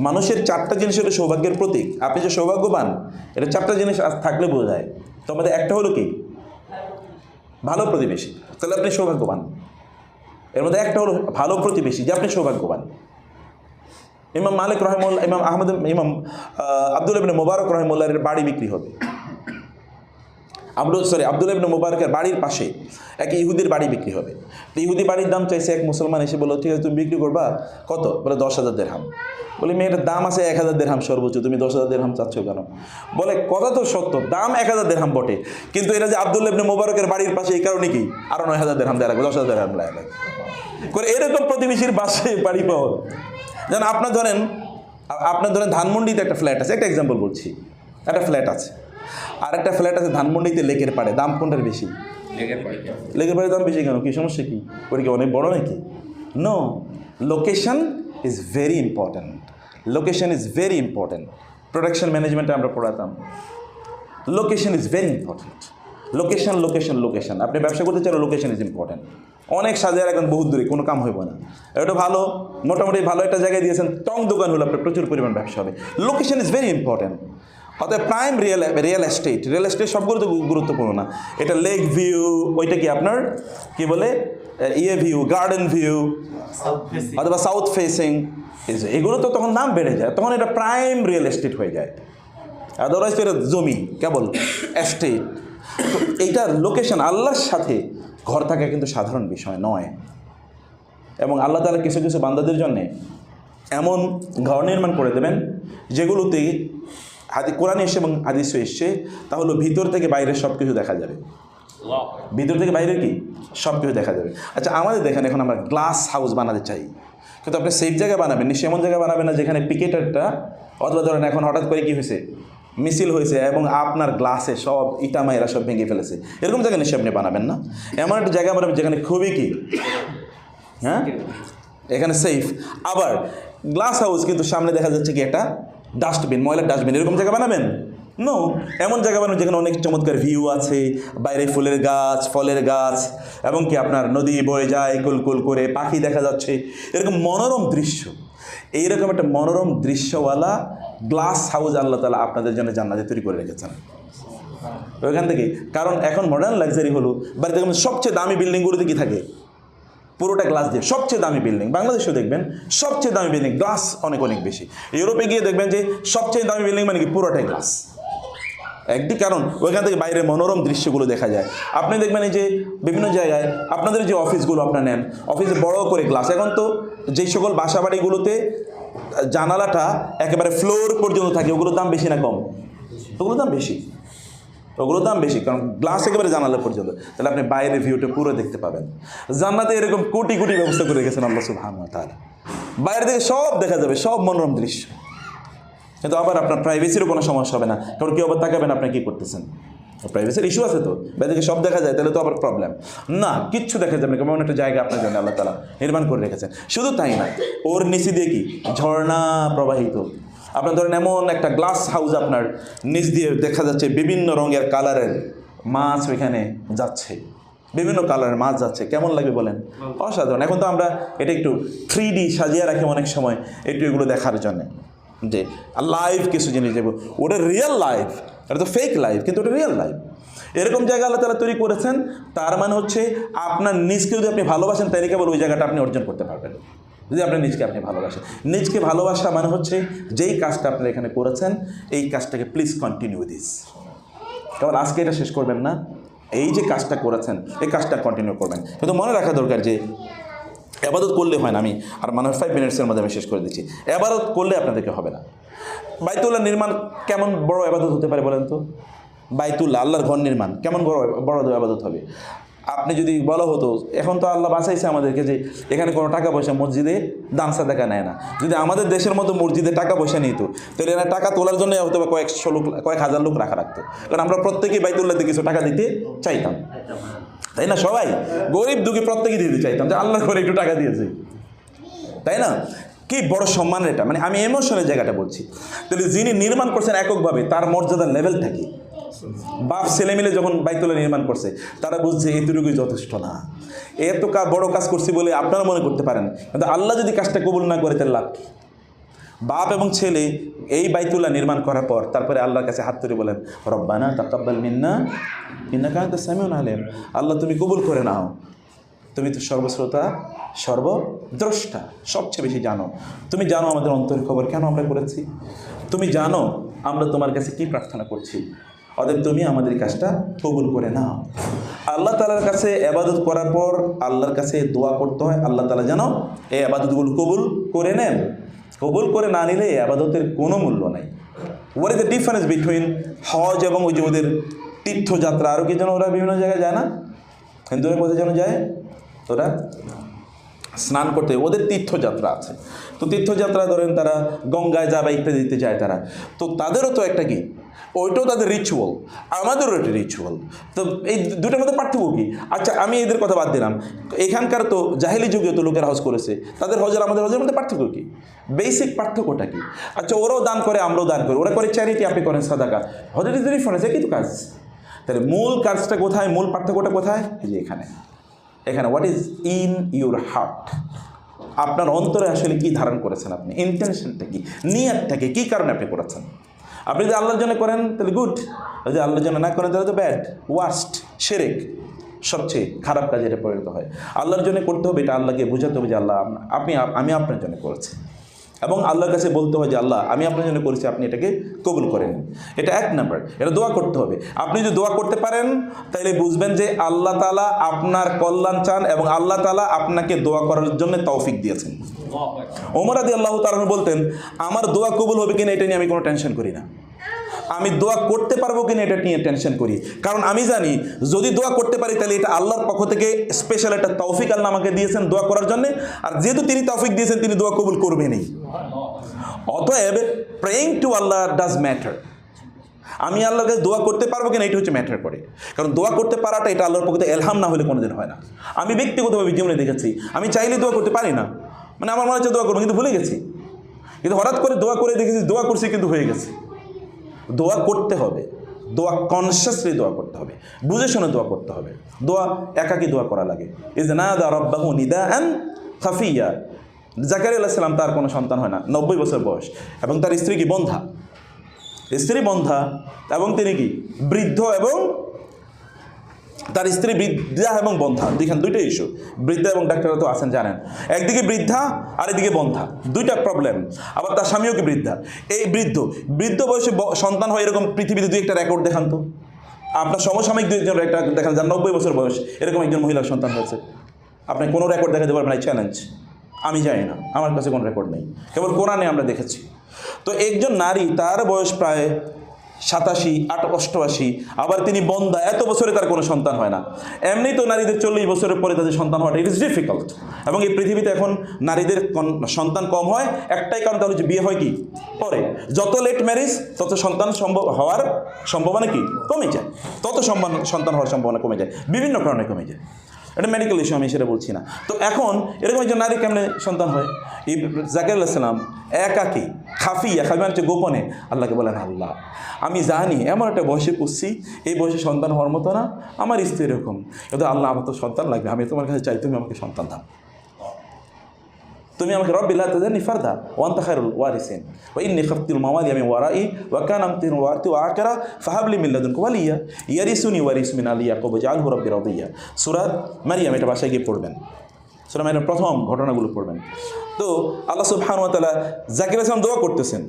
Speaker 1: মানুষের 4টা জিনিস হলো সৌভাগ্যের প্রতীক। আপনি যে সৌভাগ্যবান, এটা 4টা জিনিস থাকলে বোঝা যায়। তো আমাদের একটা হলো কি? ভালো প্রতিবেশী, তাহলে আপনি সৌভাগ্যবান। এর মধ্যে একটা হলো ভালো প্রতিবেশী, যে আপনি সৌভাগ্যবান। ইমাম মালিক রহিমাহুল্লাহ, ইমাম আব্দুল্লাহ ইবনে মুবারক রহিমাহুল্লাহর বাড়ি বিক্রি হবে। আব্দুল্লাহ ইবনে মুবারকের বাড়ির পাশে এক ইহুদির বাড়ি বিক্রি হবে। তো ইহুদি বাড়ির দাম চাইছে, এক মুসলমান এসে বলল, ঠিক আছে তুমি বিক্রি করবা, কত? বলে 10,000 দিরহাম। বলে মেয়েটার দাম আছে 1,000 দিরহাম সর্বোচ্চ, তুমি 10,000 দিরহাম চাচ্ছ কেন? বলে কথা তো সত্য, দাম 1,000 দিরহাম বটে, কিন্তু এটা যে আব্দুল্লাহ ইবনে মুবারকের বাড়ির পাশে, এই কারণে কি আরো 9,000 দিরহাম দেওয়া লাগবে, 10,000 দিরহাম লাগবে করে। এরকম প্রতিবেশীর বাসায় বাড়ি পাওয়া। যেন আপনার ধরেন ধানমন্ডিতে একটা ফ্ল্যাট আছে, একটা এক্সাম্পল বলছি, একটা ফ্ল্যাট আছে, আর একটা ফ্ল্যাট আছে ধানমন্ডিতে লেকের পাড়ে। দাম কোনটার বেশি? লেকের পাড়ে দাম বেশি কেন? কি সমস্যা কি? ওটা কি অনেক বড় নাকি? No, location is very important. Location is very important. Production ম্যানেজমেন্টে আমরা পড়াতাম, location is very important. Location location location. আপনি ব্যবসা করতে চাইলে লোকেশন ইজ ইম্পর্ট্যান্ট। অনেক সাজে এখন বহুত দূরে, কোনো কাম হইব না। এটা ভালো, মোটামুটি ভালো একটা জায়গায় দিয়েছেন, টং দোকান হলো, আপনার প্রচুর পরিমাণ ব্যবসা হবে। Location is very important. অর্থাৎ প্রাইম রিয়েল এস্টেট সবগুলো তো গুরুত্বপূর্ণ না। এটা লেক ভিউ, ওইটা কি আপনার কি বলে ভিউ, গার্ডেন ভিউ, অথবা সাউথ ফেসিং, এগুলো তো তখন দাম বেড়ে যায়, তখন এটা প্রাইম রিয়েল এস্টেট হয়ে যায়। আদারওয়াইজ তো এটা জমি, কেবল এস্টেট। তো এইটার লোকেশন, আল্লাহর সাথে ঘর থাকা কিন্তু সাধারণ বিষয় নয়। এবং আল্লাহ তাআলা কিছু কিছু বান্দাদের জন্যে এমন ঘর নির্মাণ করে দেবেন যেগুলোতে কোরআনে এসে এবং হাদিসে এসছে, তা হলো ভিতর থেকে বাইরের সব কিছু দেখা যাবে। ভিতর থেকে বাইরে কি সব কিছু দেখা যাবে। আচ্ছা, আমাদের দেখেন, এখন আমরা গ্লাস হাউস বানাতে চাই, কিন্তু আপনি সেফ জায়গায় বানাবেন, নিশ্চয়ই এমন জায়গায় বানাবেন না যেখানে পিকেটারটা, অথবা ধরেন এখন হঠাৎ করে কি হয়েছে, মিছিল হয়েছে এবং আপনার গ্লাসে সব ইটামাইরা সব ভেঙে ফেলেছে, এরকম জায়গায় নিশ্চয়ই আপনি বানাবেন না। এমন একটা জায়গা বানাবেন যেখানে খুবই কি, হ্যাঁ, এখানে সেফ। আবার গ্লাস হাউস কিন্তু সামনে দেখা যাচ্ছে কি একটা ডাস্টবিন, ময়লার ডাস্টবিন, এরকম জায়গা বানাবেন? নো, এমন জায়গা বানাবেন যেখানে অনেক চমৎকার ভিউ আছে, বাইরে ফুলের গাছ, ফলের গাছ, এবং কি আপনার নদী বয়ে যায় কুলকুল করে, পাখি দেখা যাচ্ছে, এরকম মনোরম দৃশ্য। এইরকম একটা মনোরম দৃশ্যওয়ালা গ্লাস হাউস আল্লাহ তাআলা আপনাদের জন্য জান্নাতে তৈরি করে রেখেছেন ওইখান থেকে। কারণ এখন মডার্ন লাক্সারি হলো, বাড়িতে সবচেয়ে দামি বিল্ডিংগুলোতে কি থাকে, পুরোটা গ্লাস দিয়ে। সবচেয়ে দামি বিল্ডিং বাংলাদেশেও দেখবেন, সবচেয়ে দামি বিল্ডিং গ্লাস অনেক অনেক বেশি। ইউরোপে গিয়ে দেখবেন যে সবচেয়ে দামি বিল্ডিং মানে কি পুরোটাই গ্লাস একদিক, কারণ ওইখান থেকে বাইরের মনোরম দৃশ্যগুলো দেখা যায়। আপনি দেখবেন এই যে বিভিন্ন জায়গায় আপনাদের যে অফিসগুলো আপনার নেন, অফিসে বড় করে গ্লাস। এখন তো যেই সকল বাসা বাড়িগুলোতে জানালাটা একেবারে ফ্লোর পর্যন্ত থাকে, ওগুলোর দাম বেশি না কম? ওগুলোর দাম বেশি, ওগুলোর দাম বেশি, কারণ গ্লাস একেবারে জানালা পর্যন্ত। তাহলে আপনি বাইরের ভিউটা পুরো দেখতে পাবেন। জান্নাতে এরকম কোটি কোটি ব্যবস্থা করে রেখেছেন আল্লাহ সুবহানাহু ওয়া তাআলা, বাইরে থেকে সব দেখা যাবে, সব মনোরম দৃশ্য। কিন্তু আবার আপনার প্রাইভেসিরও কোনো সমস্যা হবে না, কারণ কেউ আবার তাকাবেন আপনি কী করতেছেন। প্রাইভেসির ইস্যু আছে তো, বাইরে থেকে সব দেখা যায়, তাহলে তো আবার প্রবলেম না, কিচ্ছু দেখা যাবে না। কেমন একটা জায়গা আপনার জন্য আল্লাহ তাআলা নির্মাণ করে রেখেছেন। শুধু তাই না, ওর নিচে দিয়ে কি ঝর্ণা প্রবাহিত। আপনার ধরেন এমন একটা গ্লাস হাউস, আপনার নিচ দিয়ে দেখা যাচ্ছে বিভিন্ন রঙের কালারের মাছ ওইখানে যাচ্ছে, বিভিন্ন কালারের মাছ যাচ্ছে, কেমন লাগবে বলেন? অসাধারণ। এখন তো আমরা এটা একটু 3D সাজিয়ে রাখি অনেক সময়, একটু এগুলো দেখার জন্যে, যে লাইভ কিছু জিনিস দেবো, ওটা রিয়েল লাইফ, এটা তো ফেক লাইফ, কিন্তু ওটা রিয়েল লাইফ। এরকম জায়গা আল্লাহ তাআলা তৈরি করেছেন। তার মানে হচ্ছে আপনার নিজকে যদি আপনি ভালোবাসেন, তাই কেবল ওই জায়গাটা আপনি অর্জন করতে পারবেন, যদি আপনার নিজকে আপনি ভালোবাসেন। নিজকে ভালোবাসা মানে হচ্ছে যেই কাজটা আপনি এখানে করেছেন, এই কাজটাকে প্লিজ কন্টিনিউ দিস। কেবল আজকে এটা শেষ করবেন না, এই যে কাজটা করেছেন এই কাজটা কন্টিনিউ করবেন। কিন্তু মনে রাখা দরকার যে এবাদত করলে হয় না, আমি আর মানে 5 মিনিটসের মধ্যে আমি শেষ করে দিচ্ছি। এবাদত করলে আপনাদেরকে হবে না। বাইতুল্লাহ নির্মাণ কেমন বড় এবাদত হতে পারে বলেন তো? বাইতুল্লাহ, আল্লাহর ঘর নির্মাণ কেমন বড় বড় এবাদত হবে? আপনি যদি বলা হতো, এখন তো আল্লাহ বাঁচাইছে আমাদেরকে যে এখানে কোনো টাকা পয়সা মসজিদে দান সাদাকা নেয় না, যদি আমাদের দেশের মতো মসজিদে টাকা পয়সা নিত তাহলে এখানে টাকা তোলার জন্য হয়তো বা কয়েকশো লোক, কয়েক হাজার লোক রাখা রাখতো, কারণ আমরা প্রত্যেকেই বাইতুল্লাহতে কিছু টাকা দিতে চাইতাম, তাই না? সবাই গরিব দুঃখী প্রত্যেকেই দিতে চাইতাম যে আল্লাহর ঘরে একটু টাকা দিয়েছে, তাই না? কি বড় সম্মানের এটা, মানে আমি ইমোশনের জায়গাটা বলছি। তাহলে যিনি নির্মাণ করছেন এককভাবে, তার মর্যাদার লেভেল থাকে। বাপ ছেলে মিলে যখন বাইতুল্লাহ নির্মাণ করছে, তারা বুঝছে এতটুকুই যথেষ্ট না, এত বড় কাজ করছি বলে আপনারা মনে করতে পারেন, কিন্তু আল্লাহ যদি কাজটা কবুল না করে তাহলে লাভ কি? বাপ এবং ছেলে এই বাইতুল্লাহ নির্মাণ করার পর তারপরে আল্লাহর কাছে হাত তুলে বলেন, রব্বানা তাকাব্বাল মিন্না ইন্নাকা আনতাস সামিউল আলিম, আল্লাহ তুমি কবুল করে নাও, তুমি তো সর্বশ্রোতা সর্বদ্রষ্টা, সবচেয়ে বেশি জানো, তুমি জানো আমাদের অন্তরের খবর, কেন আমরা করেছি, তুমি জানো আমরা তোমার কাছে কি প্রার্থনা করছি, অতএব তুমি আমাদের কাজটা কবুল করে নাও। আল্লাহ তাআলার কাছে ইবাদত করার পর আল্লাহর কাছে দোয়া করতে হয়, আল্লাহ তাআলা যেন এই ইবাদতগুলো কবুল করে নেন। কবুল করে না নিলে এই ইবাদতের কোনো মূল্য নাই। What is the difference between hajj এবং ওই যে ওদের তীর্থযাত্রা? আরও কি যেন ওরা বিভিন্ন জায়গায় যায় না, হিন্দুরা কোথায় যেন যায়, ওরা স্নান করতে, ওদের তীর্থযাত্রা আছে। তো তীর্থযাত্রা ধরেন তারা গঙ্গায় যাবে ইত্যাদি দিতে যায় তারা, তো তাদেরও তো একটা কি, ওইটাও তাদের রিচুয়াল, আমাদেরও একটা রিচুয়াল। তো এই দুটোর মধ্যে পার্থক্য কী? আচ্ছা আমি এদের কথা বাদ দিলাম, এখানকার তো জাহেলি যুগে তো লোকেরা হজ করেছে, তাদের হজের আমাদের হজের মধ্যে পার্থক্য কী? বেসিক পার্থক্যটা কি? আচ্ছা ওরাও দান করে, আমরাও দান করি, ওরা করে চ্যারিটি, আপনি করেন সাদাকা, হজের ইজ ডিফারেন্স, একই তো কাজ। তাহলে মূল কাজটা কোথায়, মূল পার্থক্যটা কোথায়? এই যে এখানে what is in your heart, আপনার অন্তরে আসলে কি ধারণ করেছেন আপনি, ইন্টেনশনটা কি, নিয়তটা কি, কী কারণে আপনি করেছেন। আপনি যদি আল্লাহর জন্য করেন তাহলে গুড, যদি আল্লাহর জন্য না করেন তাহলে তো ব্যাড, ওয়ার্স্ট, শিরক, সবচেয়ে খারাপ কাজে এটা পরিণত হয়। আল্লাহর জন্য করতে হবে, এটা আল্লাহকে বোঝাতে হবে যে আল্লাহ আমি আপনার জন্য করেছি, এবং আল্লাহর কাছে বলতে হয় যে আল্লাহ আমি আপনার জন্য করেছি, আপনি এটাকে কবুল করেন। এটা 1 নাম্বার, এটা দোয়া করতে হবে। আপনি যদি দোয়া করতে পারেন তাহলে বুঝবেন যে আল্লাহ তাআলা আপনার কল্যাণ চান এবং আল্লাহ তাআলা আপনাকে দোয়া করার জন্য তৌফিক দিয়েছেন। ওমর রাদিয়াল্লাহু তাআলা বলতেন, আমার দোয়া কবুল হবে কিনা এটা নিয়ে আমি কোনো টেনশন করি না, আমি দোয়া করতে পারবো কিনা এটা নিয়ে টেনশন করি, কারণ আমি জানি যদি দোয়া করতে পারি তাহলে এটা আল্লাহর পক্ষ থেকে স্পেশাল একটা তৌফিক আল্লাহ আমাকে দিয়েছেন দোয়া করার জন্য, আর যেহেতু তিনি তৌফিক দিয়েছেন তিনি দোয়া কবুল করবেনই। অতএব praying to Allah does matter, আমি আল্লাহর কাছে দোয়া করতে পারবো কিনা এটা হচ্ছে ম্যাটার করে, কারণ দোয়া করতে পারাটা এটা আল্লাহর পক্ষ থেকে এলহাম না হলে কোনোদিন হয় না। আমি ব্যক্তিগতভাবে জীবনে দেখেছি, আমি চাইলে দোয়া করতে পারি না, মানে আমার মনে হচ্ছে দোয়া করবো কিন্তু ভুলে গেছি, কিন্তু হঠাৎ করে দোয়া করে দেখেছি দোয়া করছি কিন্তু হয়ে গেছে। দোয়া করতে হবে, দোয়া কনসিয়াসলি দোয়া করতে হবে, বুঝে শুনে দোয়া করতে হবে। দোয়া একাকী দোয়া করা লাগে। ইজ নাদা রাব্বাহু নিদাআন খাফিয়া, জাকারিয়া আলাইহিস সালাম তার কোনো সন্তান হয় না, 90 বছর বয়স, এবং তার স্ত্রী কি বন্ধা, স্ত্রী বন্ধা, এবং তিনি কি বৃদ্ধ, এবং তার স্ত্রী বৃদ্ধা এবং বন্ধা, দেখেন দুইটা ইস্যু, বৃদ্ধা এবং ডাক্তাররা তো আছেন জানেন, একদিকে বৃদ্ধা আরেকদিকে বন্ধা, দুইটা প্রবলেম। আবার তার স্বামীও কি বৃদ্ধা। এই বৃদ্ধ বয়সে সন্তান হয় এরকম পৃথিবীতে 2-1টা রেকর্ড দেখান তো, আপনার সমসাময়িক 2-1জন একটা দেখান যার 90 বছর বয়স এরকম একজন মহিলার সন্তান হয়েছে, আপনি কোনো রেকর্ড দেখাতে পারবেন না, চ্যালেঞ্জ, আমি জানি না, আমার কাছে কোনো রেকর্ড নেই, কেবল কোরআনে আমরা দেখেছি। তো একজন নারী তার বয়স প্রায় 87, 88, আবার তিনি বন্ধা, এত বছরে তার কোনো সন্তান হয় না। এমনি তো নারীদের 40 বছরের পরে তাদের সন্তান হওয়াটা ইট ইজ ডিফিকাল্ট, এবং এই পৃথিবীতে এখন নারীদের সন্তান কম হয় একটাই কারণ, তাহলে বিয়ে হয় কি পরে, যত লেট ম্যারেজ তত সন্তান হওয়ার সম্ভাবনা কি কমে যায়, তত সন্তান হওয়ার সম্ভাবনা কমে যায়, বিভিন্ন কারণে কমে যায়, এটা মেডিকেল ইস্যু, আমি সেটা বলছি না। তো এখন এরকম একজন নারী কেমনে সন্তান হয়? এই জাকারিয়া আলাইহিস সালাম একাকী খাফিয়া, খাফি মানে হচ্ছে গোপনে আল্লাহকে বলেন, আল্লাহ আমি জানি এমন একটা বয়সে পুষছি, এই বয়সে সন্তান হওয়ার মতো না, আমার স্ত্রী এরকম, কিন্তু আল্লাহ আমার তো সন্তান লাগবে, আমি তোমার কাছে চাই তুমি আমাকে সন্তান দাও, তুমি আমাকে রব্বি লা তাযারনি ফারদা ওয়া আনতা খায়রুল ওয়ারিসিন ওয়া ইন্নী খাফতুল মাওয়ালিয়া মিন ওয়ারাই ওয়া কানা আমতিন ওয়ারিতু আখিরা ফাহাবলি মিন লাদুনকা ওয়ালিয়া ইয়ারিসুনি ওয়ারিস মিন আলি ইয়াকুব ওয়াজআলহু রাব্বি রাদিয়া। সূরা মারইয়াম, এটা বাসায় গিয়ে পড়বেন, সূরা মারইয়ামের প্রথম ঘটনাগুলো পড়বেন। তো আল্লাহ সুবহানাহু ওয়া তাআলা জাকারিয়া সালাম দোয়া করতেছেন,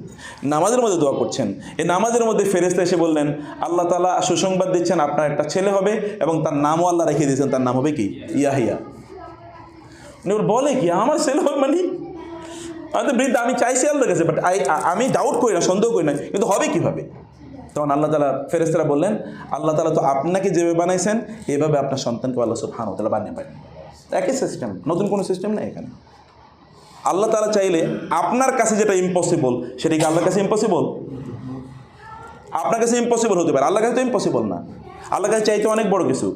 Speaker 1: নামাজের মধ্যে দোয়া করছেন, এই নামাজের মধ্যে ফেরেশতা এসে বললেন আল্লাহ তাআলা সুসংবাদ দিচ্ছেন আপনার একটা ছেলে হবে, এবং তার নামও আল্লাহ রেখে দিয়েছেন, তার নাম হবে কি ইয়াহিয়া। ওর বলে কি আমার ছেলে মানে আমি বৃদ্ধ, আমি চাইছি আল্লাহর কাছে, বাট আমি ডাউট করি না, সন্দেহ করি না, কিন্তু হবে কীভাবে? তখন আল্লাহ তাআলা, ফেরেশতারা বললেন, আল্লাহ তাআলা তো আপনাকে যেভাবে বানাইছেন এভাবে আপনার সন্তানকে আল্লাহ সুবহানাহু ওয়া তাআলা বানিয়ে পারেন। একই সিস্টেম, নতুন কোনো সিস্টেম নেই এখানে। আল্লাহ তাআলা চাইলে আপনার কাছে যেটা ইম্পসিবল সেটা কি আল্লাহর কাছে ইম্পসিবল? আপনার কাছে ইম্পসিবল হতে পারে, আল্লাহর কাছে তো ইম্পসিবল না। আল্লাহর কাছে চাইতে অনেক বড় কিছু।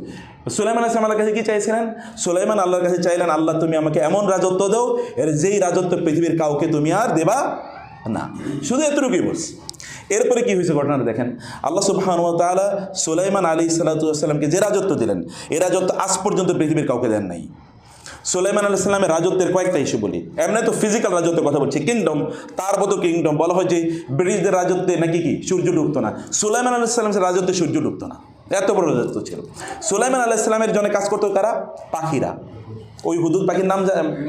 Speaker 1: সুলাইমান আলাইহিস সালাম আল্লাহর কাছে কি চাইছিলেন? সুলাইমান আল্লাহর কাছে চাইলেন, আল্লাহ তুমি আমাকে এমন রাজত্ব দাও এর যেই রাজত্ব পৃথিবীর কাউকে তুমি আর দেবা না। শুধু এতটুকুই বলছি। এরপরে কি হয়েছে ঘটনাটা দেখেন। আল্লাহ সুবহানাহু ওয়া তাআলা সুলাইমান আলাইহিস সালামকে যে রাজত্ব দিলেন, এই রাজত্ব আজ পর্যন্ত পৃথিবীর কাউকে দেন নাই। সুলাইমান আলাইহিস সালামের রাজত্বের কয়েকটা ইস্যু বলি। এমনি তো ফিজিক্যাল রাজত্বের কথা বলছি, কিংডম, তার মতো কিংডম। বলা হয় যে ব্রিটিশদের রাজত্বে নাকি কি সূর্য ডুবতো না, সুলাইমান আলাইহিস সালামের রাজত্বে সূর্য ডুবতো না, এত বড় রাজত্ব ছিল। সুলাইমান আলাইহিস সালামের জন্য কাজ করতো কারা? পাখিরা। ওই হুদুদ পাখির নাম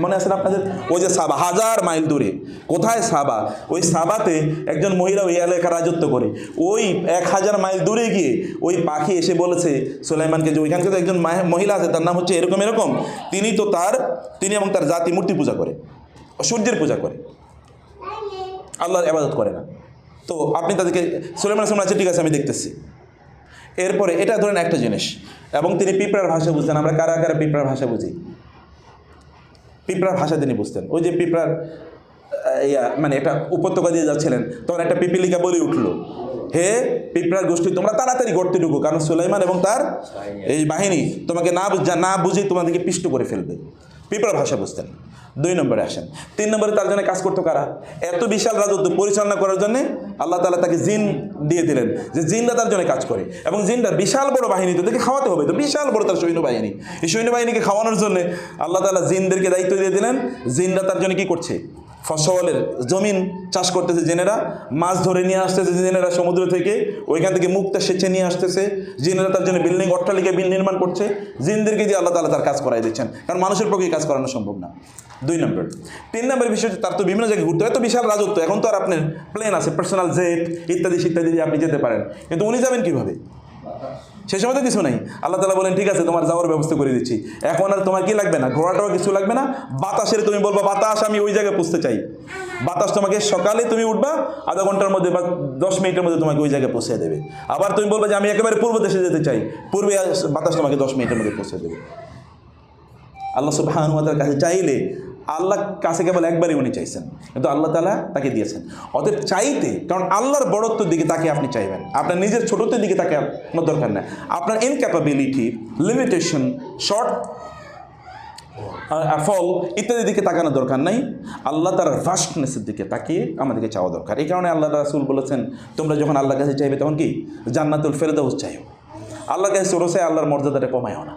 Speaker 1: মনে আছে না আপনাদের? ওই যে সাবা, 1000 মাইল দূরে। কোথায় সাবা? ওই সাবাতে একজন মহিলা ওই এলাকা রাজত্ব করে। ওই 1000 মাইল দূরে গিয়ে ওই পাখি এসে বলেছে সুলাইমানকে যে ওইখানকে তো একজন মহিলা আছে, তার নাম হচ্ছে এরকম এরকম, তিনি এবং তার জাতি মূর্তি পূজা করে, সূর্যের পূজা করে, আল্লাহর ইবাদত করে না। তো আপনি তাদেরকে, সুলাইমান আলাইহিস সালাম আছে, ঠিক আছে আমি দেখতেছি। এরপরে এটা ধরেন একটা জিনিস, এবং তিনি পিঁপড়ার ভাষা বুঝতেন। আমরা কারা কারা পিঁপড়ার ভাষা বুঝি? পিঁপড়ার ভাষা তিনি বুঝতেন। ওই যে পিঁপড়ার মানে একটা উপত্যকা দিয়ে যাচ্ছিলেন, তখন একটা পিপিলিকা বলে উঠলো, হে পিঁপড়ার গোষ্ঠী তোমরা তাড়াতাড়ি গর্তে ঢুকো, কারণ সুলাইমান এবং তার এই বাহিনী তোমাকে না বুঝে তোমাদেরকে পিষ্ট করে ফেলবে। পিঁপড়ার ভাষা বুঝতেন। 2 নম্বরে আসেন। 3 নম্বরে তার জন্য কাজ করতো কারা? এত বিশাল রাজত্ব পরিচালনা করার জন্য আল্লাহ তাআলা তাকে জিন দিয়ে দিলেন, যে জিনরা তার জন্য কাজ করে, এবং জিনরা বিশাল বড় বাহিনী, তো তাদেরকে খাওয়াতে হবে, তো বিশাল বড় তার সৈন্যবাহিনী। এই সৈন্যবাহিনীকে খাওয়ানোর জন্য আল্লাহ তাআলা জিনদেরকে দায়িত্ব দিয়ে দিলেন। জিনরা তার জন্য কী করছে? ফসলের জমিন চাষ করতেছে জেনেরা, মাছ ধরে নিয়ে আসতেছে জেনেরা সমুদ্র থেকে, ওইখান থেকে মুক্তা সেচে নিয়ে আসতেছে জিনেরা, তার জন্য বিল্ডিং, অট্টালিকা নির্মাণ করছে। জিনদেরকে দিয়ে আল্লাহ তাআলা তার কাজ করাই দিচ্ছেন, কারণ মানুষের পক্ষে কাজ করানো সম্ভব না। 2 নম্বর। 3 নম্বর বিষয় হচ্ছে তার তো বিভিন্ন জায়গায় ঘুরতে হয়, এত বিশাল রাজত্ব। এখন তো আর আপনার প্লেন আছে, পার্সোনাল জেট ইত্যাদি ইত্যাদি দিয়ে আপনি যেতে পারেন, কিন্তু উনি যাবেন কীভাবে? সে সময় তো কিছু নাই। আল্লাহ তাআলা বলেন, ঠিক আছে তোমার যাওয়ার ব্যবস্থা করে দিচ্ছি, এখন আর তোমার কি লাগবে না, ঘোড়াটাও কিছু লাগবে না। বাতাসের তুমি বলবা, বাতাস আমি ওই জায়গায় পৌঁছতে চাই, বাতাস তোমাকে সকালে তুমি উঠবা, আধা ঘন্টার মধ্যে বা 10 মিনিটের মধ্যে তোমাকে ওই জায়গায় পৌঁছে দেবে। আবার তুমি বলবা যে আমি একেবারে পূর্ব দেশে যেতে চাই, পূর্বে বাতাস তোমাকে 10 মিনিটের মধ্যে পৌঁছে দেবে। আল্লাহ সুবহানাহু ওয়া তাআলার কাছে চাইলে, আল্লাহ কাছে কেবল একবারই উনি চাইছেন, কিন্তু আল্লাহ তাআলা তাকে দিয়েছেন। অতএব চাইতে, কারণ আল্লাহর বড়ত্বের দিকে তাকে আপনি চাইবেন, আপনার নিজের ছোটত্বের দিকে তাকে আপনার দরকার নেই। আপনার ইনক্যাপাবিলিটি, লিমিটেশন, শর্ট ফল ইত্যাদির দিকে তাকানোর দরকার নাই। আল্লাহ তার ভাস্টনেসের দিকে তাকিয়ে আমাদেরকে চাওয়া দরকার। এই কারণে আল্লাহ রাসূল বলেছেন, তোমরা যখন আল্লাহর কাছে চাইবে তখন কি জান্নাতুল ফেরদাউস চাইও। আল্লাহর কাছে ছোটো চাই, আল্লাহর মর্যাদাটা কমায়ও না।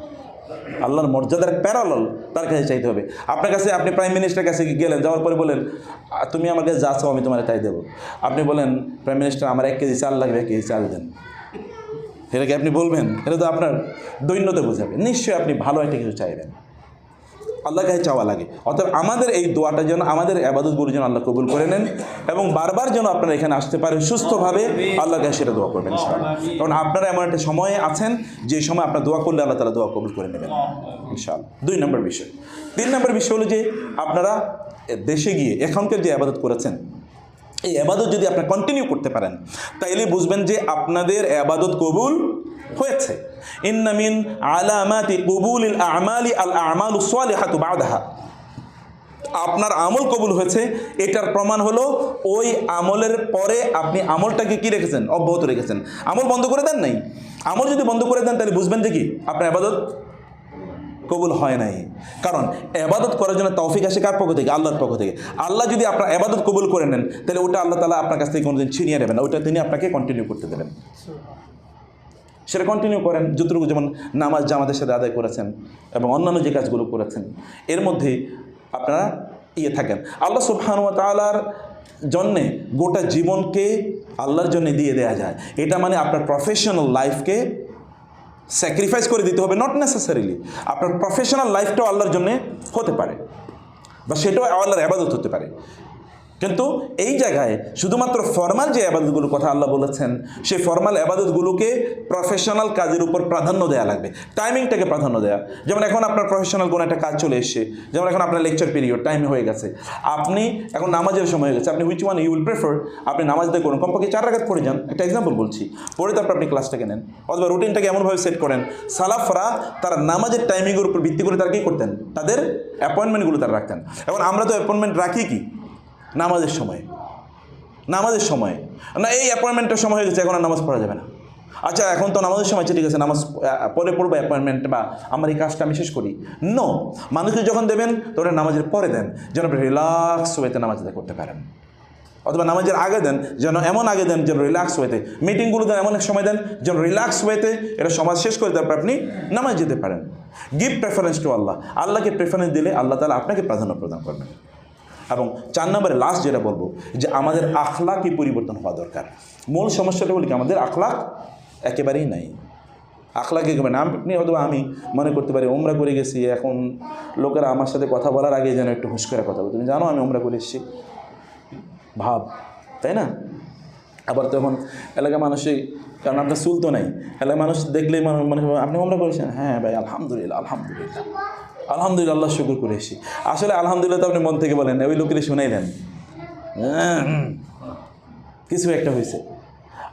Speaker 1: আল্লাহর মর্যাদার প্যারালাল তার কাছে চাইতে হবে। আপনার কাছে, আপনি প্রাইম মিনিস্টারের কাছে গেলেন, যাওয়ার পরে বলেন তুমি আমার কাছে যা চাও আমি তোমার তাই দেবো। আপনি বলেন প্রাইম মিনিস্টার আমার 1 কেজি চাল লাগবে, 1 কেজি চাল দেন, এটা কি আপনি বলবেন? এটা তো আপনার দৈন্যতা বোঝাবে। নিশ্চয়ই আপনি ভালো একটা কিছু চাইবেন, আল্লাহর কাছে চাওয়া লাগে। অতএব আমাদের এই দোয়াটা যেন, আমাদের ইবাদতগুলো যেন আল্লাহ কবুল করে নেন, এবং বারবার যেন আপনারা এখানে আসতে পারেন সুস্থভাবে, আল্লাহর কাছে সেটা দোয়া করবেন ইনশাআল্লাহ। কারণ আপনারা এমন একটা সময়ে আছেন যে সময় আপনার দোয়া করলে আল্লাহ তাআলা দোয়া কবুল করে নেবেন ইনশাআল্লাহ। 2 নম্বর বিষয়। 3 নম্বর বিষয় হলো যে আপনারা দেশে গিয়ে এখনকার যে ইবাদত করেছেন, এই ইবাদত যদি আপনারা কন্টিনিউ করতে পারেন, তাইলে বুঝবেন যে আপনাদের ইবাদত কবুল হয়েছে। ইন্না মিন আলামাতি কবুলিল আমালি আল আমালুস সালিহাতু বাদাহা। আপনার আমল কবুল হয়েছে, এটার প্রমাণ হলো ওই আমলের পরে আপনি আমলটাকে কি রেখেছেন? অব্যাহত রেখেছেন। আমল বন্ধ করে দেন নাই। আমল যদি বন্ধ করে দেন তাহলে বুঝবেন যে কি আপনার ইবাদত কবুল হয় নাই। কারণ ইবাদত করার জন্য তৌফিক আসে কার পক্ষ থেকে? আল্লাহর পক্ষ থেকে। আল্লাহ যদি আপনার ইবাদত কবুল করে নেন, তাহলে ওটা আল্লাহ তাআলা আপনার কাছ থেকে কোনোদিন ছিনিয়ে নেবেন না, ওটা তিনি আপনাকে কন্টিনিউ করতে দেবেন। সেটা কন্টিনিউ করেন যতটুকু, যেমন নামাজ জামাতের সাথে আদায় করেছেন এবং অন্যান্য যে কাজগুলো করেছেন, এর মধ্যে আপনারা থাকেন। আল্লাহ সুবহানাহু ওয়া তাআলার জন্যে গোটা জীবনকে আল্লাহর জন্য দিয়ে দেওয়া যায়, এটা মানে আপনার প্রফেশনাল লাইফকে স্যাক্রিফাইস করে দিতে হবে। নট নেসেসারিলি আপনার প্রফেশনাল লাইফটাও আল্লাহর জন্যে হতে পারে, বা সেটাও আল্লাহর ইবাদত হতে পারে। কিন্তু এই জায়গায় শুধুমাত্র ফর্মাল যে আবাদতগুলোর কথা আল্লাহ বলেছেন, সেই ফর্মাল আবাদতগুলোকে প্রফেশনাল কাজের উপর প্রাধান্য দেওয়া লাগবে, টাইমিংটাকে প্রাধান্য দেওয়া। যেমন এখন আপনার প্রফেশনাল কোনো একটা কাজ চলে এসছে, যেমন এখন আপনার লেকচার পিরিয়ড টাইম হয়ে গেছে, আপনি এখন নামাজের সময় হয়ে গেছে, আপনি which one you will prefer, আপনি নামাজ দিয়ে করুন, কমপক্ষে 4 রাকাত পড়ে যান, একটা এক্সাম্পল বলছি, পড়ে তারপর আপনি ক্লাসটাকে নেন, অথবা রুটিনটাকে এমনভাবে সেট করেন। সালাফরা তারা নামাজের টাইমিংয়ের উপর ভিত্তি করে তারা কী করতেন, তাদের অ্যাপয়েন্টমেন্টগুলো তারা রাখতেন। এখন আমরা তো অ্যাপয়েন্টমেন্ট রাখি কি নামাজের সময় না, এই অ্যাপয়েন্টমেন্টের সময় হয়ে গেছে, এখন আর নামাজ পড়া যাবে না। আচ্ছা এখন তো নামাজের সময়, ঠিক আছে নামাজ পরে পড়বো অ্যাপয়েন্টমেন্ট, বা আমার এই কাজটা আমি শেষ করি। নো, মানুষকে যখন দেবেন তো ওটা নামাজের পরে দেন, যেন আপনি রিল্যাক্স ওয়েতে নামাজ আদায় করতে পারেন, অথবা নামাজের আগে দেন, যেন এমন আগে দেন যেন রিল্যাক্স ওয়েতে, মিটিংগুলো দেন এমন এক সময় দেন যেন রিল্যাক্স ওয়েতে এটা সমাজ শেষ করে তারপর আপনি নামাজ যেতে পারেন। গিভ প্রেফারেন্স টু আল্লাহ, আল্লাহকে প্রেফারেন্স দিলে আল্লাহ তাআলা আপনাকে প্রাধান্য প্রদান করবেন। এবং 4 নম্বরে লাস্ট যেটা বলবো, যে আমাদের আখলাকই পরিবর্তন হওয়া দরকার। মূল সমস্যাটা বলি কি, আমাদের আখলাক একেবারেই নাই। আখলাক একেবারে না। আপনি হয়তো আমি মনে করতে পারি ওমরা করে গেছি, এখন লোকেরা আমার সাথে কথা বলার আগে যেন একটু হুঁশ করে কথা বলো, তুমি জানো আমি ওমরা করে এসেছি, ভাব, তাই না? আবার তখন এলাকার মানুষই, কারণ আপনার চুল তো নাই, এলাকার মানুষ দেখলেই মনে আপনি ওমরা করেছেন, হ্যাঁ ভাই আলহামদুলিল্লাহ আলহামদুলিল্লাহ আলহামদুলিল্লাহ, আল্লাহ শুকর করে এসেছি। আসলে আলহামদুলিল্লাহ তো আপনি মন থেকে বলেন, ওই লোকেরই শোনাই দেন কিছু একটা হয়েছে।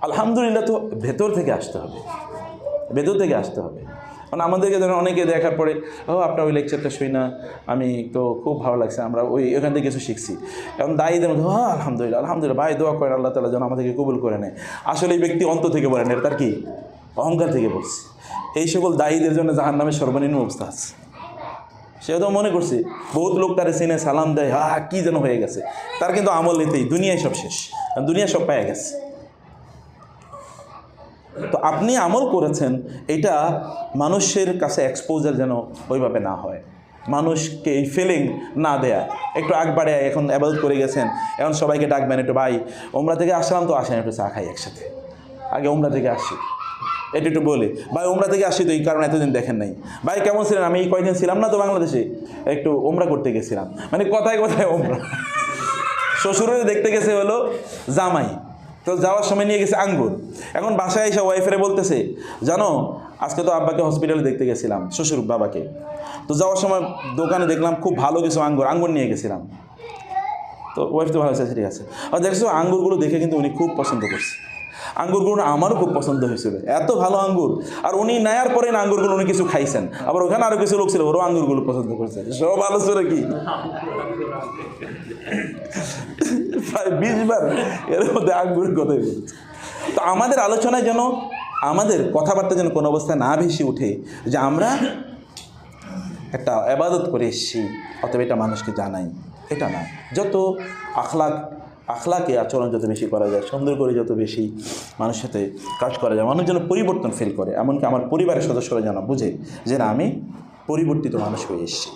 Speaker 1: আলহামদুলিল্লাহ তো ভেতর থেকে আসতে হবে, ভেতর থেকে আসতে হবে। কারণ আমাদেরকে ধরেন অনেকে দেখার পরে, ও আপনার ওই লেকচারটা শুই না, আমি তো খুব ভালো লাগছে, আমরা ওখান থেকে কিছু শিখছি। এখন দায়ীদের মধ্যে আলহামদুলিল্লাহ আলহামদুলিল্লাহ, ভাই দোয়া করেন আল্লাহ তাআলা যেন আমাদেরকে কবুল করে নেয়। আসলে এই ব্যক্তি অন্ত থেকে বলেন, এটা তার কি অহংকার থেকে বলছে। এই সকল দায়ীদের জন্য জাহান্নামের সর্বনিম্ন অবস্থা আছে। সেও তো মনে করছে বহুত লোক তার সিনে সালাম দেয়, কী যেন হয়ে গেছে, তার কিন্তু আমল নিতেই দুনিয়ায় সব শেষ, দুনিয়া সব পায়ে গেছে। তো আপনি আমল করেছেন, এটা মানুষের কাছে এক্সপোজার যেন ওইভাবে না হয়, মানুষকে এই ফিলিং না দেয়া। একটু আগ বাড়ে এখন ইবাদত করে গেছেন, এখন সবাইকে ডাকবেন, একটু ভাই ওমরা থেকে আসলাম তো আসেন একটু চা খাই একসাথে, আগে ওমরা থেকে আসি, এটা একটু বলি, ভাই ওমরা থেকে আসি তো এই কারণে এতদিন দেখেন নাই, ভাই কেমন ছিলেন, আমি এই কয়েকদিন ছিলাম না তো বাংলাদেশে, একটু ওমরা করতে গেছিলাম, মানে কথায় কথায় ওমরা। শ্বশুরের দেখতে গেছে হলো জামাই, তো যাওয়ার সময় নিয়ে গেছে আঙ্গুর। এখন বাসায় এসে ওয়াইফেরে বলতেছে, জানো আজকে তো আব্বাকে হসপিটালে দেখতে গেছিলাম, শ্বশুর বাবাকে, তো যাওয়ার সময় দোকানে দেখলাম খুব ভালো কিছু আঙ্গুর নিয়ে গেছিলাম। তো ওয়াইফ তো ভালো আছে, ঠিক আছে। আর দেখছো আঙ্গুরগুলো দেখে কিন্তু উনি খুব পছন্দ করছে, আঙ্গুরগুলো আমারও খুব পছন্দ হয়েছিল, এত ভালো আঙ্গুর। আর উনি নেয়ার পরে না আঙ্গুরগুলো উনি কিছু খাইছেন, আবার ওখানে আরও কিছু লোক ছিল ওরাও আঙ্গুরগুলো পছন্দ করছে, সব আলোচনা কি প্রায় 20 বার এর মধ্যে আঙ্গুরের কথাই বলছে। তো আমাদের আলোচনায় যেন, আমাদের কথাবার্তা যেন কোনো অবস্থায় না ভেসে উঠে যে আমরা একটা ইবাদত করে এসেছি অথবা এটা মানুষকে জানাই, এটা না। যত আখলাকে আচরণ যত বেশি করা যায়, সুন্দর করে যত বেশি মানুষের সাথে কাজ করা যায়, মানুষ যেন পরিবর্তন ফিল করে, এমনকি আমার পরিবারের সদস্যরা যেন বুঝে যে না আমি পরিবর্তিত মানুষ হয়ে এসেছি।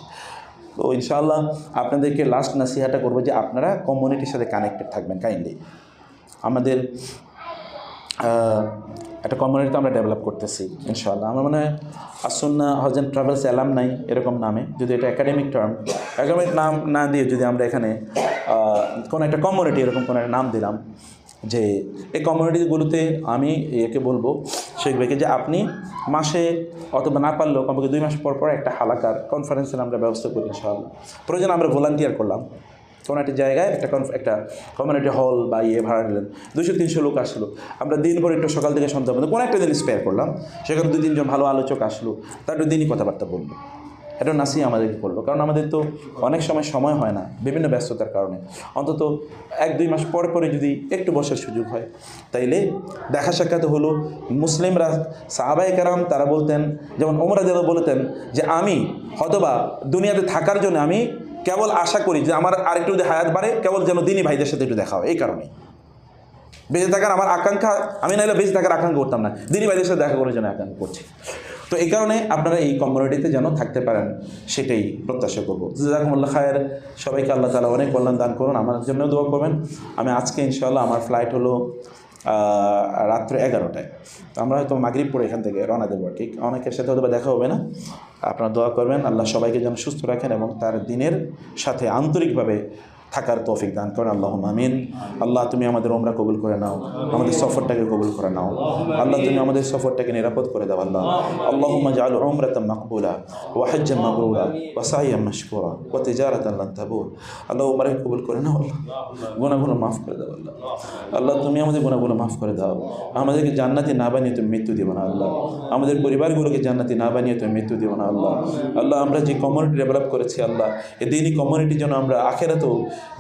Speaker 1: তো ইনশাআল্লাহ আপনাদেরকে লাস্ট নাসিহাটা করবো যে আপনারা কমিউনিটির সাথে কানেক্টেড থাকবেন কাইন্ডলি। আমাদের একটা কমিউনিটি আমরা ডেভেলপ করতেছি ইনশাআল্লাহ। আমার মনে হয় আসুন্নাহ হজ অ্যান্ড ট্রাভেলস অ্যালামনাই এরকম নামে, যদি এটা একাডেমিক টার্ম, একাডেমিক নাম না দিয়ে যদি আমরা এখানে কোনো একটা কমিউনিটি এরকম কোনো একটা নাম দিলাম, যে এই কমিউনিটিগুলোতে আমি একে বলবো শেখবেকে যে আপনি মাসে অথবা না পারলেও কমপক্ষে 2 মাস পর পর একটা হালাকার কনফারেন্সের আমরা ব্যবস্থা করি ইনশাআল্লাহ। প্রয়োজন আমরা ভলান্টিয়ার করলাম কোনো একটা জায়গায়, একটা কমিউনিটি হল বা ভাড়া নিলেন, 200-300 লোক আসলো, আমরা দিনভর একটু সকাল থেকে সন্ধ্যা পর্যন্ত কোনো একটা দিন স্পেয়ার করলাম, সেখানে 2-3 জন ভালো আলোচক আসলো, তার একটু দিনই কথাবার্তা বললো, এটা নাসিহা আমাদেরকে করলো। কারণ আমাদের তো অনেক সময় হয় না বিভিন্ন ব্যস্ততার কারণে, অন্তত 1-2 মাস পরে পরে যদি একটু বসার সুযোগ হয়, তাইলে দেখা সাক্ষাৎ হলো। মুসলিমরা সাহাবায়ে কেরাম তারা বলতেন, যেমন ওমর রাদিয়াল্লাহু বলতেন যে আমি হয়তোবা দুনিয়াতে থাকার জন্য আমি কেবল আশা করি যে আমার আরেকটু যদি হায়াত বাড়ে, কেবল যেন দিনী ভাইদের সাথে একটু দেখা হয়, এই কারণে বেঁচে থাকার আমার আকাঙ্ক্ষা, আমি নাহলে বেঁচে থাকার আকাঙ্ক্ষা করতাম না, দিনী ভাইদের সাথে দেখা করার জন্য আকাঙ্ক্ষা করছি। তো এই কারণে আপনারা এই কমিউনিটিতে যেন থাকতে পারেন সেটাই প্রত্যাশা করবো। জাযাকুমুল্লাহ খায়ের, সবাইকে আল্লাহ তাআলা অনেক কল্যাণ দান করুন, আমার জন্য দোয়া করবেন। আমি আজকে ইনশাআল্লাহ আমার ফ্লাইট হলো রাত্রে 11টায়, তো আমরা হয়তো মাগরিব পরে এখান থেকে রওনা দেবো আর কি। অনেকের সাথে হয়তো দেখা হবে না, আপনারা দোয়া করবেন আল্লাহ সবাইকে যেন সুস্থ রাখেন এবং তার দিনের সাথে আন্তরিকভাবে থাকার তৌফিক দান করেন। আল্লাহুম্মা আমিন। আল্লাহ তুমি আমাদের উমরা কবুল করে নাও, আমাদের সফরটাকে কবুল করে নাও। আল্লাহ তুমি আমাদের সফরটাকে নিরাপদ করে দাও। আল্লাহ আল্লাহুম্মা জাআল উমরাতাম মাকবুলা ওয়া হাজ্জাম মাবরুরা ওয়া সাইয়াম মাশকুরা ওয়া তিজারাতান লান তাবুর। আল্লাহ উমরাকে কবুল করে নাও। আল্লাহ গুনাহগুলো মাফ করে দাও। আল্লাহ আল্লাহ তুমি আমাদের গুনাহগুলো মাফ করে দাও। আমাদেরকে জান্নাতি না বানিয়ে তুমি মৃত্যু দিও না। আল্লাহ আমাদের পরিবারগুলোকে জান্নাতি না বানিয়ে তুমি মৃত্যু দিও না। আল্লাহ আল্লাহ আমরা যে কমিউনিটি ডেভেলপ করেছি আল্লাহ, এই দিনই কমিউনিটির জন্য আমরা আখেরাতেও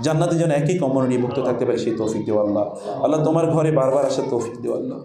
Speaker 1: জান্নাতের জন্য একই কমিউনিটি মুক্ত থাকতে পারি, সেই তৌফিক দিও আল্লাহ। আল্লাহ তোমার ঘরে বারবার আসার তৌফিক দিও আল্লাহ।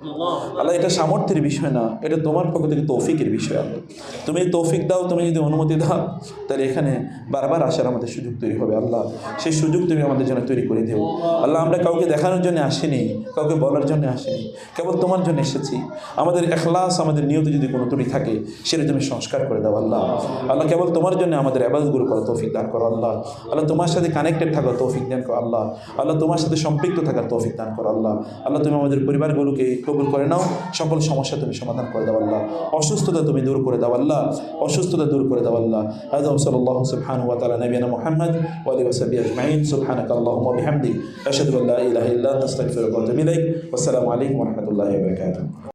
Speaker 1: আল্লাহ এটা সামর্থ্যের বিষয় না, এটা তোমার পক্ষ থেকে তৌফিকের বিষয়। আল্লাহ তুমি তৌফিক দাও, তুমি যদি অনুমতি দাও তাহলে এখানে বারবার আসার আমাদের সুযোগ তৈরি হবে। আল্লাহ সেই সুযোগ তুমি আমাদের জন্য তৈরি করে দিও। আল্লাহ আমরা কাউকে দেখানোর জন্য আসিনি, কাউকে বলার জন্য আসিনি, কেবল তোমার জন্য এসেছি। আমাদের ইখলাস, আমাদের নিয়তে যদি কোনো ত্রুটি থাকে সেটা তুমি সংস্কার করে দাও। আল্লাহ আল্লাহ কেবল তোমার জন্য আমাদের ইবাদতগুলো করার তৌফিক দান করো। আল্লাহ আল্লাহ তোমার সাথে কানেক্টেড থাকার তৌফিক দান করো। আল্লাহ আল্লাহ তোমার সাথে সম্পৃক্ত থাকার তৌফিক দান করো। আল্লাহ আল্লাহ তুমি আমাদের পরিবারগুলোকে কবুল করে নাও, সকল সমস্যা তুমি সমাধান করে দাও। আল্লাহ অসুস্থতা তুমি দূর করে দাও। আল্লাহ অসুস্থতা দূর করে দাও। আল্লাহ হাযা সাল্লাল্লাহু সুবহানাহু ওয়া তাআলা নবিয়ানা মুহাম্মদ ওয়া আলিহি ওয়া সাহবিহি আজমাইন। সুবহানাকা আল্লাহুম্মা ওয়া বিহামদিক আশহাদু আল্লা ইলাহা ইল্লা আনতা আস্তাগফিরুকা ওয়া আতুবু ইলাইক। ওয়া আসসালামু আলাইকুম ওয়া রাহমাতুল্লাহি ওয়া বারাকাতুহু।